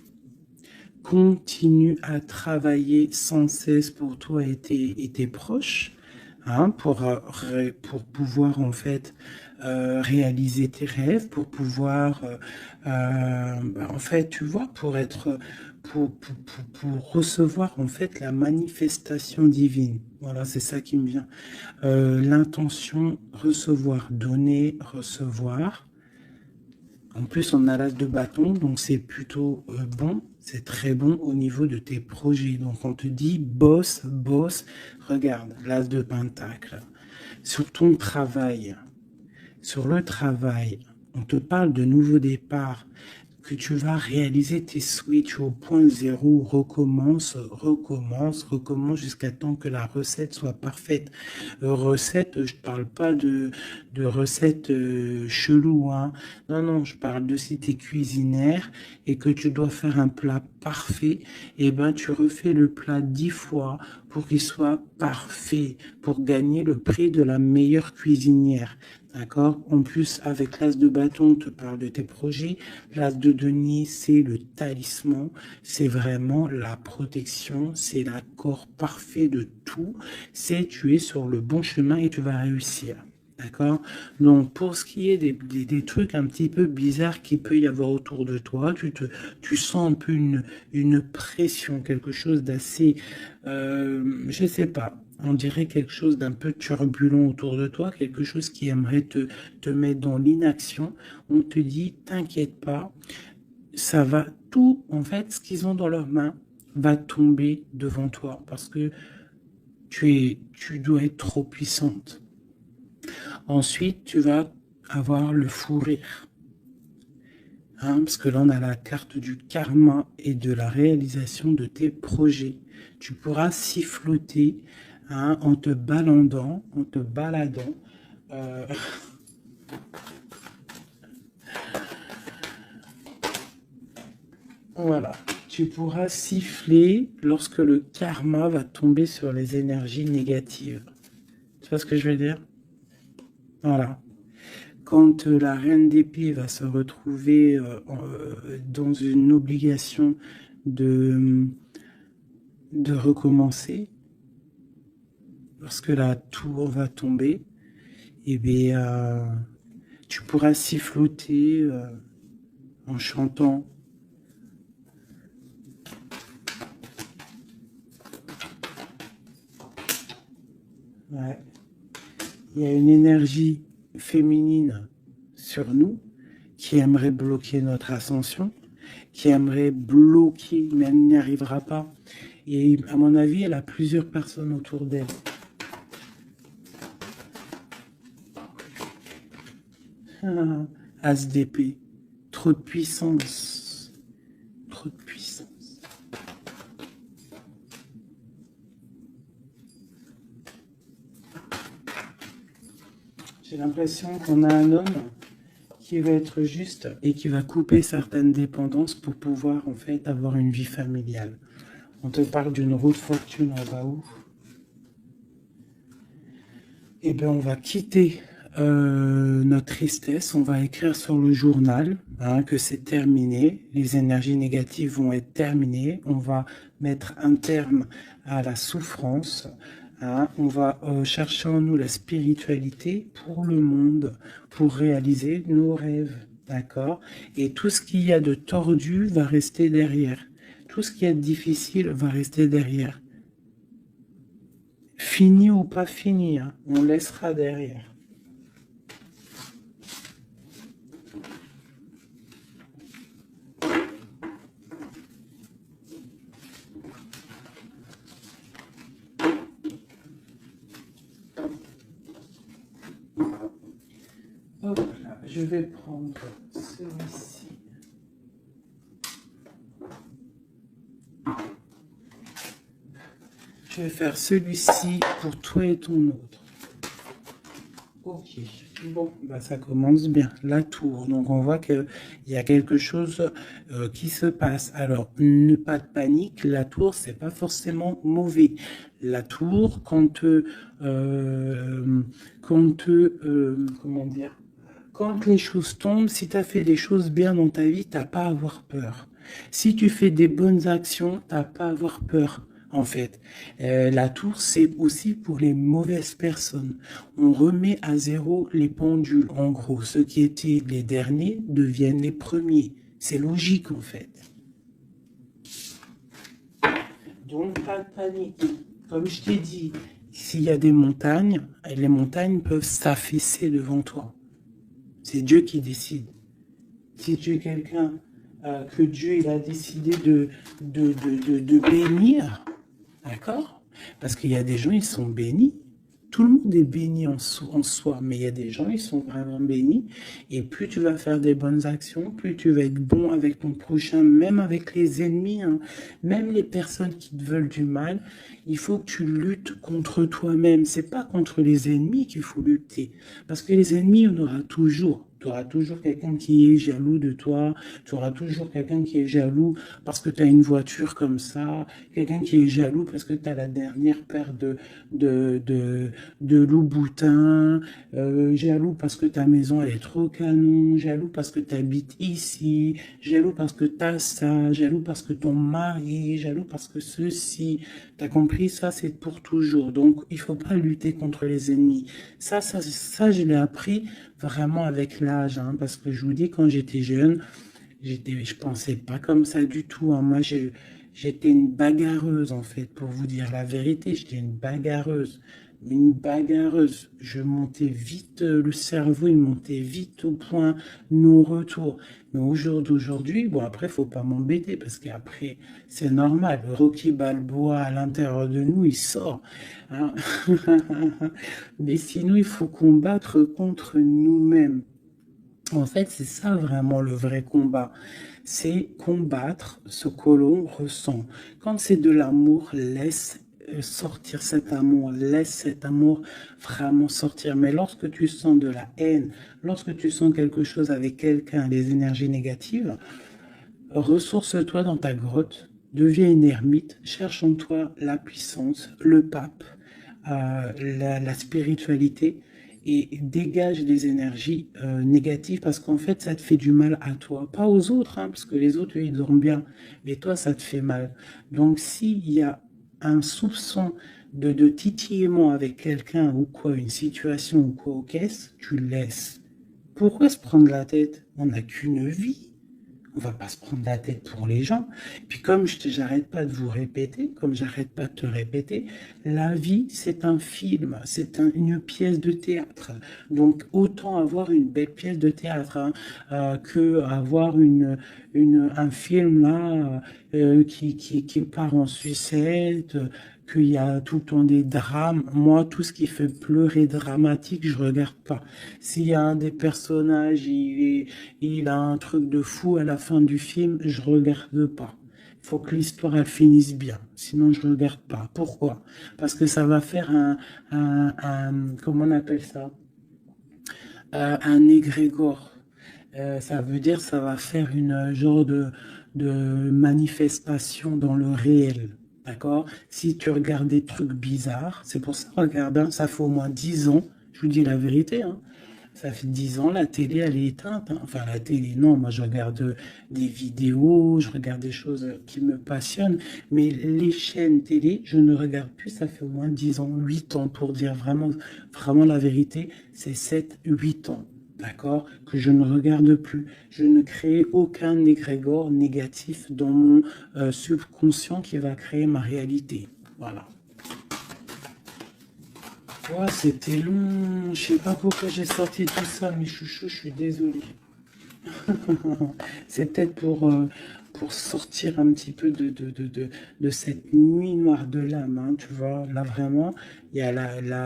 Continue à travailler sans cesse pour toi et tes proches. Hein, pour pouvoir en fait réaliser tes rêves, pour pouvoir en fait tu vois, pour être pour recevoir en fait la manifestation divine. Voilà, c'est ça qui me vient. L'intention, recevoir, donner, recevoir. En plus, on a l'as de bâton, donc c'est plutôt bon, c'est très bon au niveau de tes projets. Donc on te dit, bosse, bosse, regarde, l'as de pentacle. Sur ton travail, sur le travail, on te parle de nouveau départ, que tu vas réaliser tes switches au point zéro, recommence jusqu'à temps que la recette soit parfaite. Recette, je parle pas de recette chelou, hein. Non, je parle de si tu es cuisinière et que tu dois faire un plat parfait, et ben tu refais le plat 10 fois pour qu'il soit parfait, pour gagner le prix de la meilleure cuisinière. D'accord? En plus, avec l'as de bâton, on te parle de tes projets. L'as de denier, c'est le talisman. C'est vraiment la protection. C'est l'accord parfait de tout. C'est tu es sur le bon chemin et tu vas réussir. D'accord? Donc, pour ce qui est des trucs un petit peu bizarres qu'il peut y avoir autour de toi, tu sens un peu une pression, quelque chose d'assez, je sais pas, on dirait quelque chose d'un peu turbulent autour de toi, quelque chose qui aimerait te mettre dans l'inaction. On te dit, t'inquiète pas, ça va, tout, en fait, ce qu'ils ont dans leurs mains va tomber devant toi parce que tu dois être trop puissante. Ensuite, tu vas avoir le fou rire. Hein, parce que là, on a la carte du karma et de la réalisation de tes projets. Tu pourras siffloter, hein, en te baladant, euh, voilà. Tu pourras siffler lorsque le karma va tomber sur les énergies négatives. Tu vois ce que je veux dire? Voilà. Quand la reine d'épée va se retrouver dans une obligation de, de recommencer, lorsque la tour va tomber, eh bien, tu pourras siffloter en chantant. Ouais. Il y a une énergie féminine sur nous qui aimerait bloquer notre ascension, qui aimerait bloquer, mais elle n'y arrivera pas. Et à mon avis, elle a plusieurs personnes autour d'elle. As d'épée. Trop de puissance. Trop de puissance. J'ai l'impression qu'on a un homme qui va être juste et qui va couper certaines dépendances pour pouvoir en fait avoir une vie familiale. On te parle d'une roue de fortune en bas où. Eh bien, on va quitter notre tristesse, on va écrire sur le journal hein, que c'est terminé, les énergies négatives vont être terminées, on va mettre un terme à la souffrance, hein, on va chercher en nous la spiritualité pour le monde, pour réaliser nos rêves, d'accord? Et tout ce qu'il y a de tordu va rester derrière, tout ce qui est difficile va rester derrière. Fini ou pas fini, hein, on laissera derrière. Hop là, je vais prendre celui-ci. Je vais faire celui-ci pour toi et ton autre. Ok, bon, bah ça commence bien. La tour, donc on voit qu'il y a quelque chose qui se passe. Alors, pas de panique, la tour, c'est pas forcément mauvais. La tour, comment dire, quand les choses tombent, si tu as fait des choses bien dans ta vie, t'as pas à avoir peur. Si tu fais des bonnes actions, t'as pas à avoir peur. En fait, la tour, c'est aussi pour les mauvaises personnes. On remet à zéro les pendules. En gros, ceux qui étaient les derniers deviennent les premiers. C'est logique, en fait. Donc, pas de panique. Comme je t'ai dit, s'il y a des montagnes, les montagnes peuvent s'affaisser devant toi. C'est Dieu qui décide. Si tu es quelqu'un que Dieu il a décidé de bénir, d'accord? Parce qu'il y a des gens, ils sont bénis. Tout le monde est béni en soi, mais il y a des gens, ils sont vraiment bénis. Et plus tu vas faire des bonnes actions, plus tu vas être bon avec ton prochain, même avec les ennemis, hein, même les personnes qui te veulent du mal. Il faut que tu luttes contre toi-même. C'est pas contre les ennemis qu'il faut lutter. Parce que les ennemis, on aura toujours. Tu auras toujours quelqu'un qui est jaloux de toi, tu auras toujours quelqu'un qui est jaloux parce que tu as une voiture comme ça, quelqu'un qui est jaloux parce que tu as la dernière paire de, de, de Louboutin, jaloux parce que ta maison elle est trop canon, jaloux parce que tu habites ici, jaloux parce que tu as ça, jaloux parce que ton mari, jaloux parce que ceci. T'as compris, ça c'est pour toujours. Donc il faut pas lutter contre les ennemis. Ça je l'ai appris vraiment avec l'âge, hein, parce que je vous dis, quand j'étais jeune, je pensais pas comme ça du tout, hein. Moi, j'étais une bagarreuse, en fait, pour vous dire la vérité. J'étais une bagarreuse. Une bagarreuse. Je montais vite, le cerveau, il montait vite au point non-retour. Mais au jour d'aujourd'hui, bon, après, faut pas m'embêter, parce qu'après, c'est normal. Rocky Balboa, à l'intérieur de nous, il sort, hein. Mais sinon, il faut combattre contre nous-mêmes. En fait, c'est ça vraiment le vrai combat. C'est combattre ce que l'on ressent. Quand c'est de l'amour, laisse sortir cet amour, laisse cet amour vraiment sortir. Mais lorsque tu sens de la haine, lorsque tu sens quelque chose avec quelqu'un, les énergies négatives, ressource-toi dans ta grotte, deviens une ermite, cherche en toi la puissance, le pape, la spiritualité, et dégage les énergies négatives, parce qu'en fait ça te fait du mal à toi, pas aux autres, hein, parce que les autres eux, ils dorment bien, mais toi ça te fait mal. Donc s'il y a un soupçon de titillement avec quelqu'un ou quoi, une situation ou quoi, qu'est-ce, tu laisses. Pourquoi se prendre la tête? On n'a qu'une vie. On va pas se prendre la tête pour les gens. Puis comme j'arrête pas de vous répéter, comme j'arrête pas de te répéter, la vie, c'est un film, c'est une pièce de théâtre. Donc autant avoir une belle pièce de théâtre, hein, que avoir un film là qui part en sucette, qu'il y a tout le temps des drames. Moi, tout ce qui fait pleurer dramatique, je regarde pas. S'il y a un des personnages, il a un truc de fou à la fin du film, je regarde pas. Il faut que l'histoire elle finisse bien, sinon je regarde pas. Pourquoi? Parce que ça va faire comment on appelle ça? Un égrégore. Ça veut dire ça va faire une genre de manifestation dans le réel. D'accord? Si tu regardes des trucs bizarres, c'est pour ça, regarde, hein, ça fait au moins 10 ans, je vous dis la vérité, hein, ça fait 10 ans, la télé, elle est éteinte, hein. Enfin, la télé, non, moi je regarde des vidéos, je regarde des choses qui me passionnent, mais les chaînes télé, je ne regarde plus, ça fait au moins 10 ans, 8 ans, pour dire vraiment, vraiment la vérité, c'est 7, 8 ans. D'accord? Que je ne regarde plus. Je ne crée aucun égrégore négatif dans mon subconscient qui va créer ma réalité. Voilà. Ouais, c'était long. Je sais pas pourquoi j'ai sorti tout ça, mes chouchous, je suis désolé. C'est peut-être pour sortir un petit peu de cette nuit noire de l'âme, hein, tu vois. Là, vraiment, il y a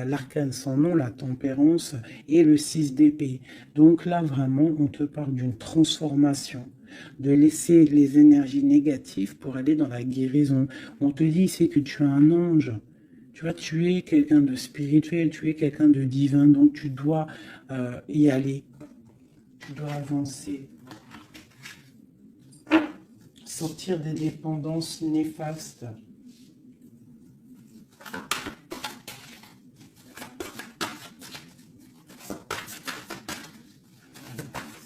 l'arcane sans nom, la tempérance et le 6 d'épée. Donc là, vraiment, on te parle d'une transformation, de laisser les énergies négatives pour aller dans la guérison. On te dit ici que tu es un ange. Tu vois, tu es quelqu'un de spirituel, tu es quelqu'un de divin, donc tu dois y aller, tu dois avancer, sortir des dépendances néfastes.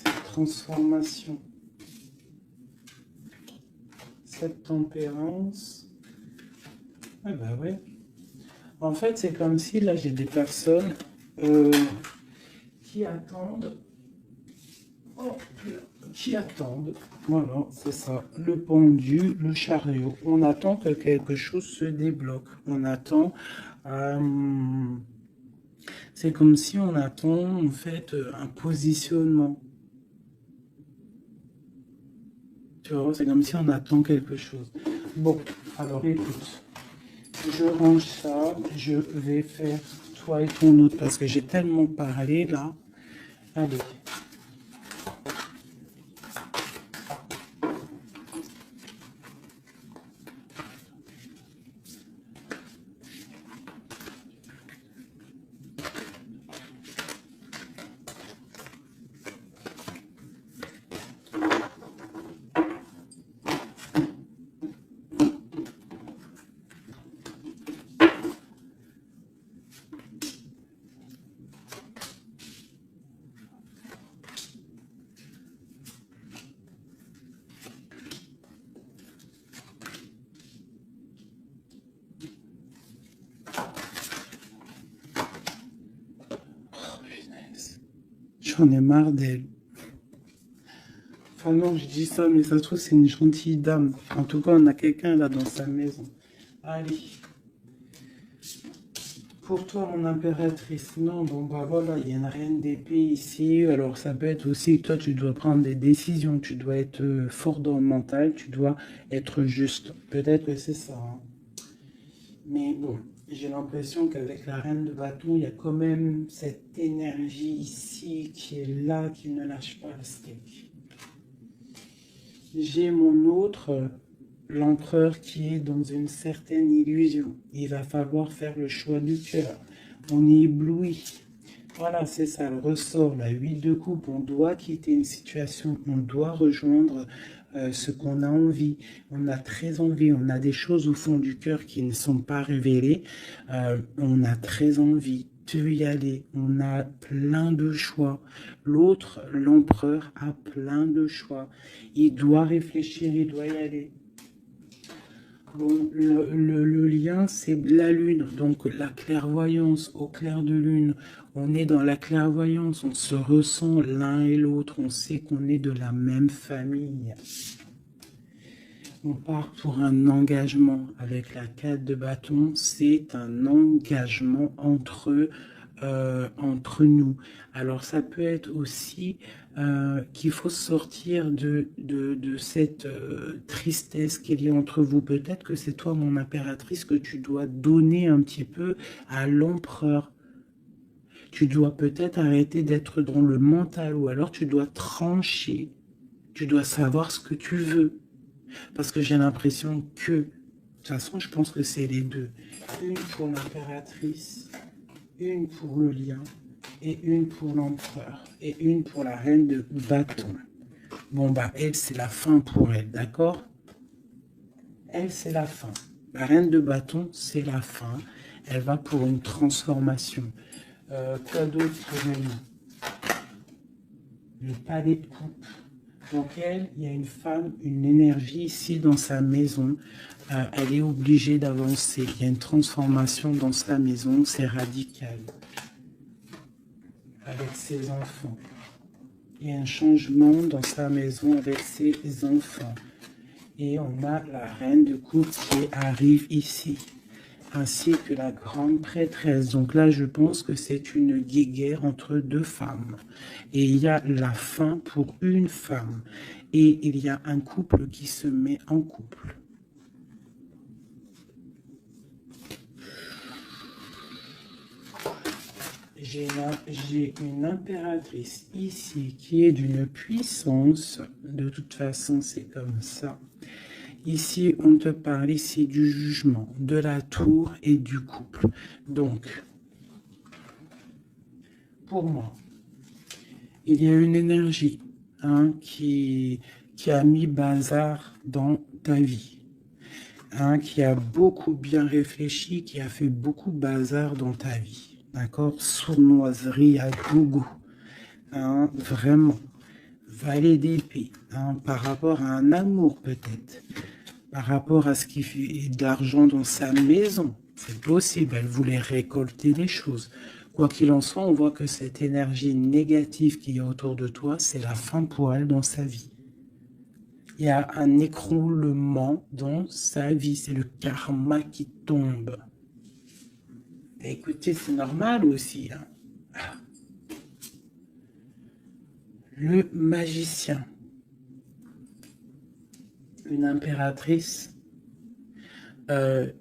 Cette transformation, cette tempérance. Ah bah ouais. En fait, c'est comme si là j'ai des personnes euh, qui attendent. Oh, qui attendent. Voilà, c'est ça. Le pendu, le chariot. On attend que quelque chose se débloque. On attend. C'est comme si on attend en fait un positionnement. Tu vois, c'est comme si on attend quelque chose. Bon, alors écoute, je range ça. Je vais faire toi et ton autre parce que j'ai tellement parlé là. Allez. j'en ai marre d'elle. Enfin non, je dis ça, mais ça se trouve, c'est une gentille dame. En tout cas, on a quelqu'un là dans sa maison. Allez. Pour toi, mon impératrice, non, bon bah voilà, il y a une reine d'épée ici, alors ça peut être aussi que toi tu dois prendre des décisions, tu dois être fort dans le mental, tu dois être juste. Peut-être que c'est ça, hein. Mais bon, j'ai l'impression qu'avec la reine de bâton, il y a quand même cette énergie ici qui est là, qui ne lâche pas le steak. J'ai mon autre, l'empereur qui est dans une certaine illusion. Il va falloir faire le choix du cœur. On est ébloui. Voilà, c'est ça, le ressort, la 8 de coupe. On doit quitter une situation, on doit rejoindre ce qu'on a envie. On a très envie, on a des choses au fond du cœur qui ne sont pas révélées. On a très envie de y aller. On a plein de choix. L'autre, l'empereur, a plein de choix. Il doit réfléchir, il doit y aller. Bon, le lien, c'est la lune, donc la clairvoyance au clair de lune. On est dans la clairvoyance, on se ressent l'un et l'autre, on sait qu'on est de la même famille. On part pour un engagement avec la 4 de bâton, c'est un engagement entre nous. Alors ça peut être aussi qu'il faut sortir de cette tristesse qu'il y a entre vous. Peut-être que c'est toi, mon impératrice, que tu dois donner un petit peu à l'empereur. Tu dois peut-être arrêter d'être dans le mental ou alors tu dois trancher. Tu dois savoir ce que tu veux. Parce que j'ai l'impression que, de toute façon, je pense que c'est les deux. Une pour l'impératrice, une pour le lien, et une pour l'empereur, et une pour la reine de bâton. Bon, bah, elle, c'est la fin pour elle, d'accord? Elle, c'est la fin. La reine de bâton, c'est la fin. Elle va pour une transformation. Quoi d'autre pour elle? Le palais de coupe. Donc elle, il y a une femme, une énergie ici dans sa maison. Elle est obligée d'avancer. Il y a une transformation dans sa maison, c'est radical. Avec ses enfants. Il y a un changement dans sa maison avec ses enfants. Et on a la reine de coupe qui arrive ici, ainsi que la grande prêtresse. Donc là, je pense que c'est une guéguerre entre deux femmes. Et il y a la fin pour une femme. Et il y a un couple qui se met en couple. J'ai une impératrice ici qui est d'une puissance. De toute façon, c'est comme ça. Ici, on te parle ici du jugement, de la tour et du couple. Donc, pour moi, il y a une énergie qui a mis bazar dans ta vie, qui a beaucoup bien réfléchi, qui a fait beaucoup bazar dans ta vie. D'accord? Sournoiserie à gogo. Vraiment. Valet d'épée. Par rapport à un amour peut-être. Par rapport à ce qui fait d'argent dans sa maison. C'est possible. Elle voulait récolter les choses. Quoi qu'il en soit, on voit que cette énergie négative qu'il y a autour de toi, c'est la fin pour elle dans sa vie. Il y a un écroulement dans sa vie. C'est le karma qui tombe. Et écoutez, c'est normal aussi. Le magicien. Une impératrice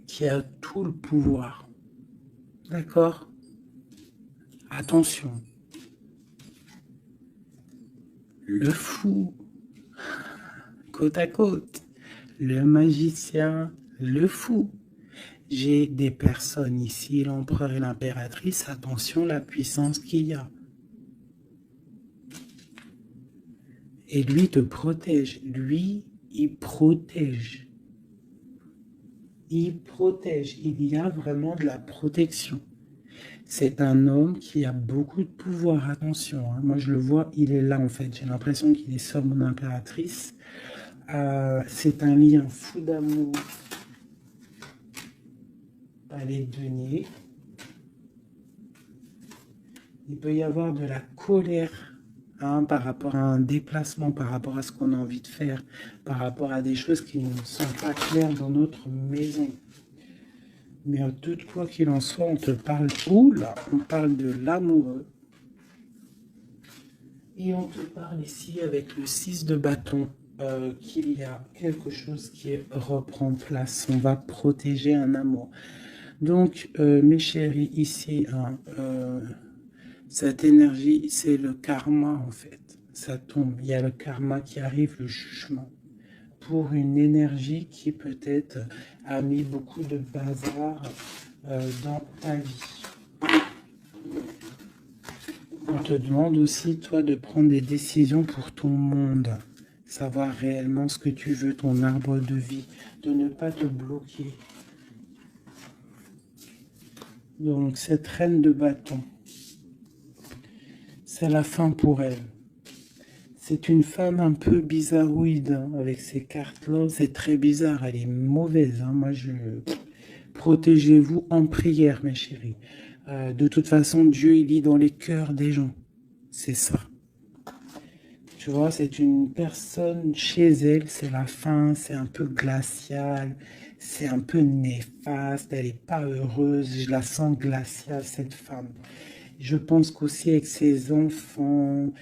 qui a tout le pouvoir. D'accord? Attention. Le fou. Côte à côte. Le magicien. Le fou. J'ai des personnes ici, l'empereur et l'impératrice. Attention la puissance qu'il y a. Et lui te protège. Lui, il protège. Il protège. Il y a vraiment de la protection. C'est un homme qui a beaucoup de pouvoir. Attention, moi je le vois, il est là en fait. J'ai l'impression qu'il est sur mon impératrice. C'est un lien fou d'amour. Palais de denier. Il peut y avoir de la colère hein, par rapport à un déplacement, par rapport à ce qu'on a envie de faire, par rapport à des choses qui ne sont pas claires dans notre maison. Mais de quoi qu'il en soit, on te parle où là? On parle de l'amoureux. Et on te parle ici avec le 6 de bâton qu'il y a quelque chose qui reprend place. On va protéger un amour. Donc, mes chéris, ici, hein, cette énergie, c'est le karma en fait. Ça tombe. Il y a le karma qui arrive, le jugement. Pour une énergie qui peut-être a mis beaucoup de bazar dans ta vie. On te demande aussi, toi, de prendre des décisions pour ton monde. Savoir réellement ce que tu veux, ton arbre de vie. De ne pas te bloquer. Donc, cette reine de bâton, c'est la fin pour elle. C'est une femme un peu bizarroïde, hein, avec ces cartes-là. C'est très bizarre, elle est mauvaise. Hein. Moi, protégez-vous en prière, mes chéris. De toute façon, Dieu, il lit dans les cœurs des gens. C'est ça. Tu vois, c'est une personne chez elle, c'est la fin, c'est un peu glacial, c'est un peu néfaste, elle n'est pas heureuse, je la sens glaciale, cette femme. Je pense qu'aussi avec ses enfants,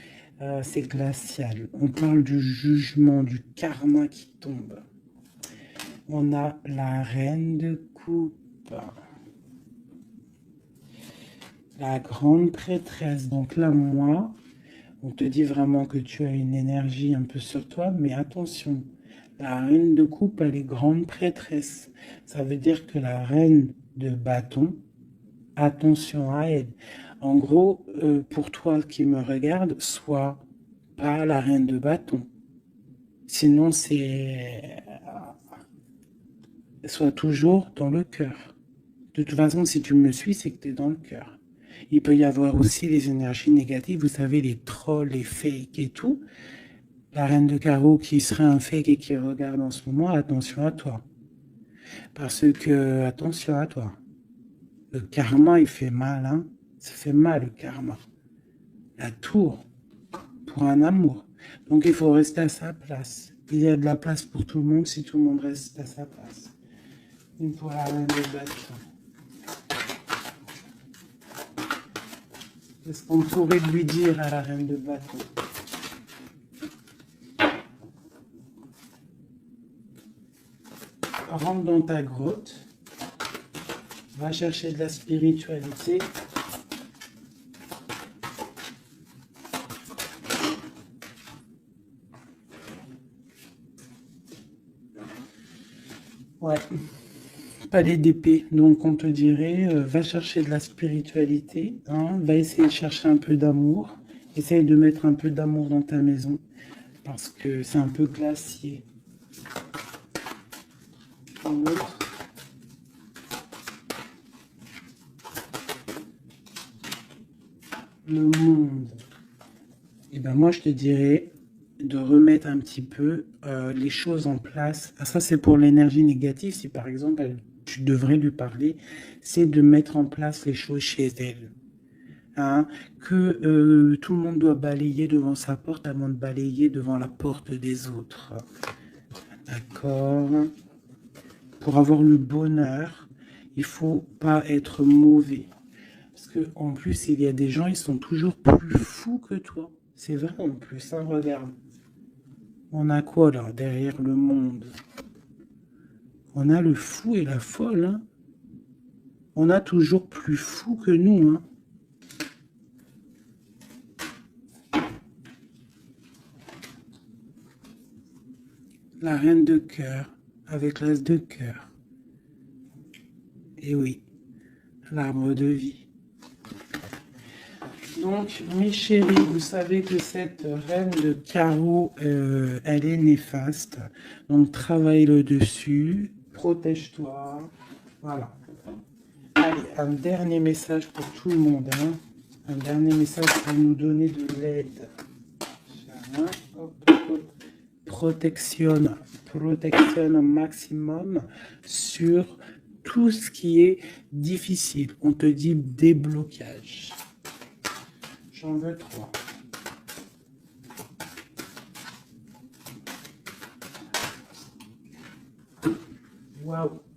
c'est glacial. On parle du jugement, du karma qui tombe. On a la reine de coupe. La grande prêtresse. Donc là, moi, on te dit vraiment que tu as une énergie un peu sur toi, mais attention, la reine de coupe, elle est grande prêtresse. Ça veut dire que la reine de bâton, attention à elle. En gros, pour toi qui me regarde, sois pas la reine de bâton. Sinon, sois toujours dans le cœur. De toute façon, si tu me suis, c'est que tu es dans le cœur. Il peut y avoir aussi les énergies négatives, vous savez, les trolls, les fakes et tout. La reine de carreau qui serait un fake et qui regarde en ce moment, attention à toi. Parce que, attention à toi. Le karma, il fait mal, hein. Ça fait mal, le karma. La tour, pour un amour. Donc, il faut rester à sa place. Il y a de la place pour tout le monde si tout le monde reste à sa place. Une pour la reine de bâton. Qu'est-ce qu'on pourrait lui dire à la reine de bâton? Rentre dans ta grotte, va chercher de la spiritualité. Ouais, palais d'épée, donc on te dirait, va chercher de la spiritualité, hein, va essayer de chercher un peu d'amour, essaye de mettre un peu d'amour dans ta maison, parce que c'est un peu glacier. Un autre. Le monde. Et ben moi je te dirais de remettre un petit peu les choses en place. Ah, ça c'est pour l'énergie négative. Si par exemple tu devrais lui parler, c'est de mettre en place les choses chez elle. Hein, que tout le monde doit balayer devant sa porte avant de balayer devant la porte des autres. D'accord. Pour avoir le bonheur, il faut pas être mauvais. Parce que en plus, il y a des gens, ils sont toujours plus fous que toi. C'est vrai en plus, hein, regarde. On a quoi là, derrière le monde? On a le fou et la folle. Hein. On a toujours plus fou que nous. Hein. La reine de cœur, avec l'as de cœur. Et oui, l'arbre de vie. Donc, mes chéris, vous savez que cette reine de carreau, elle est néfaste. Donc, travaille le dessus, protège-toi. Voilà. Allez, un dernier message pour tout le monde. Hein. Un dernier message pour nous donner de l'aide. Protection au maximum sur tout ce qui est difficile. On te dit déblocage. J'en veux 3. Waouh.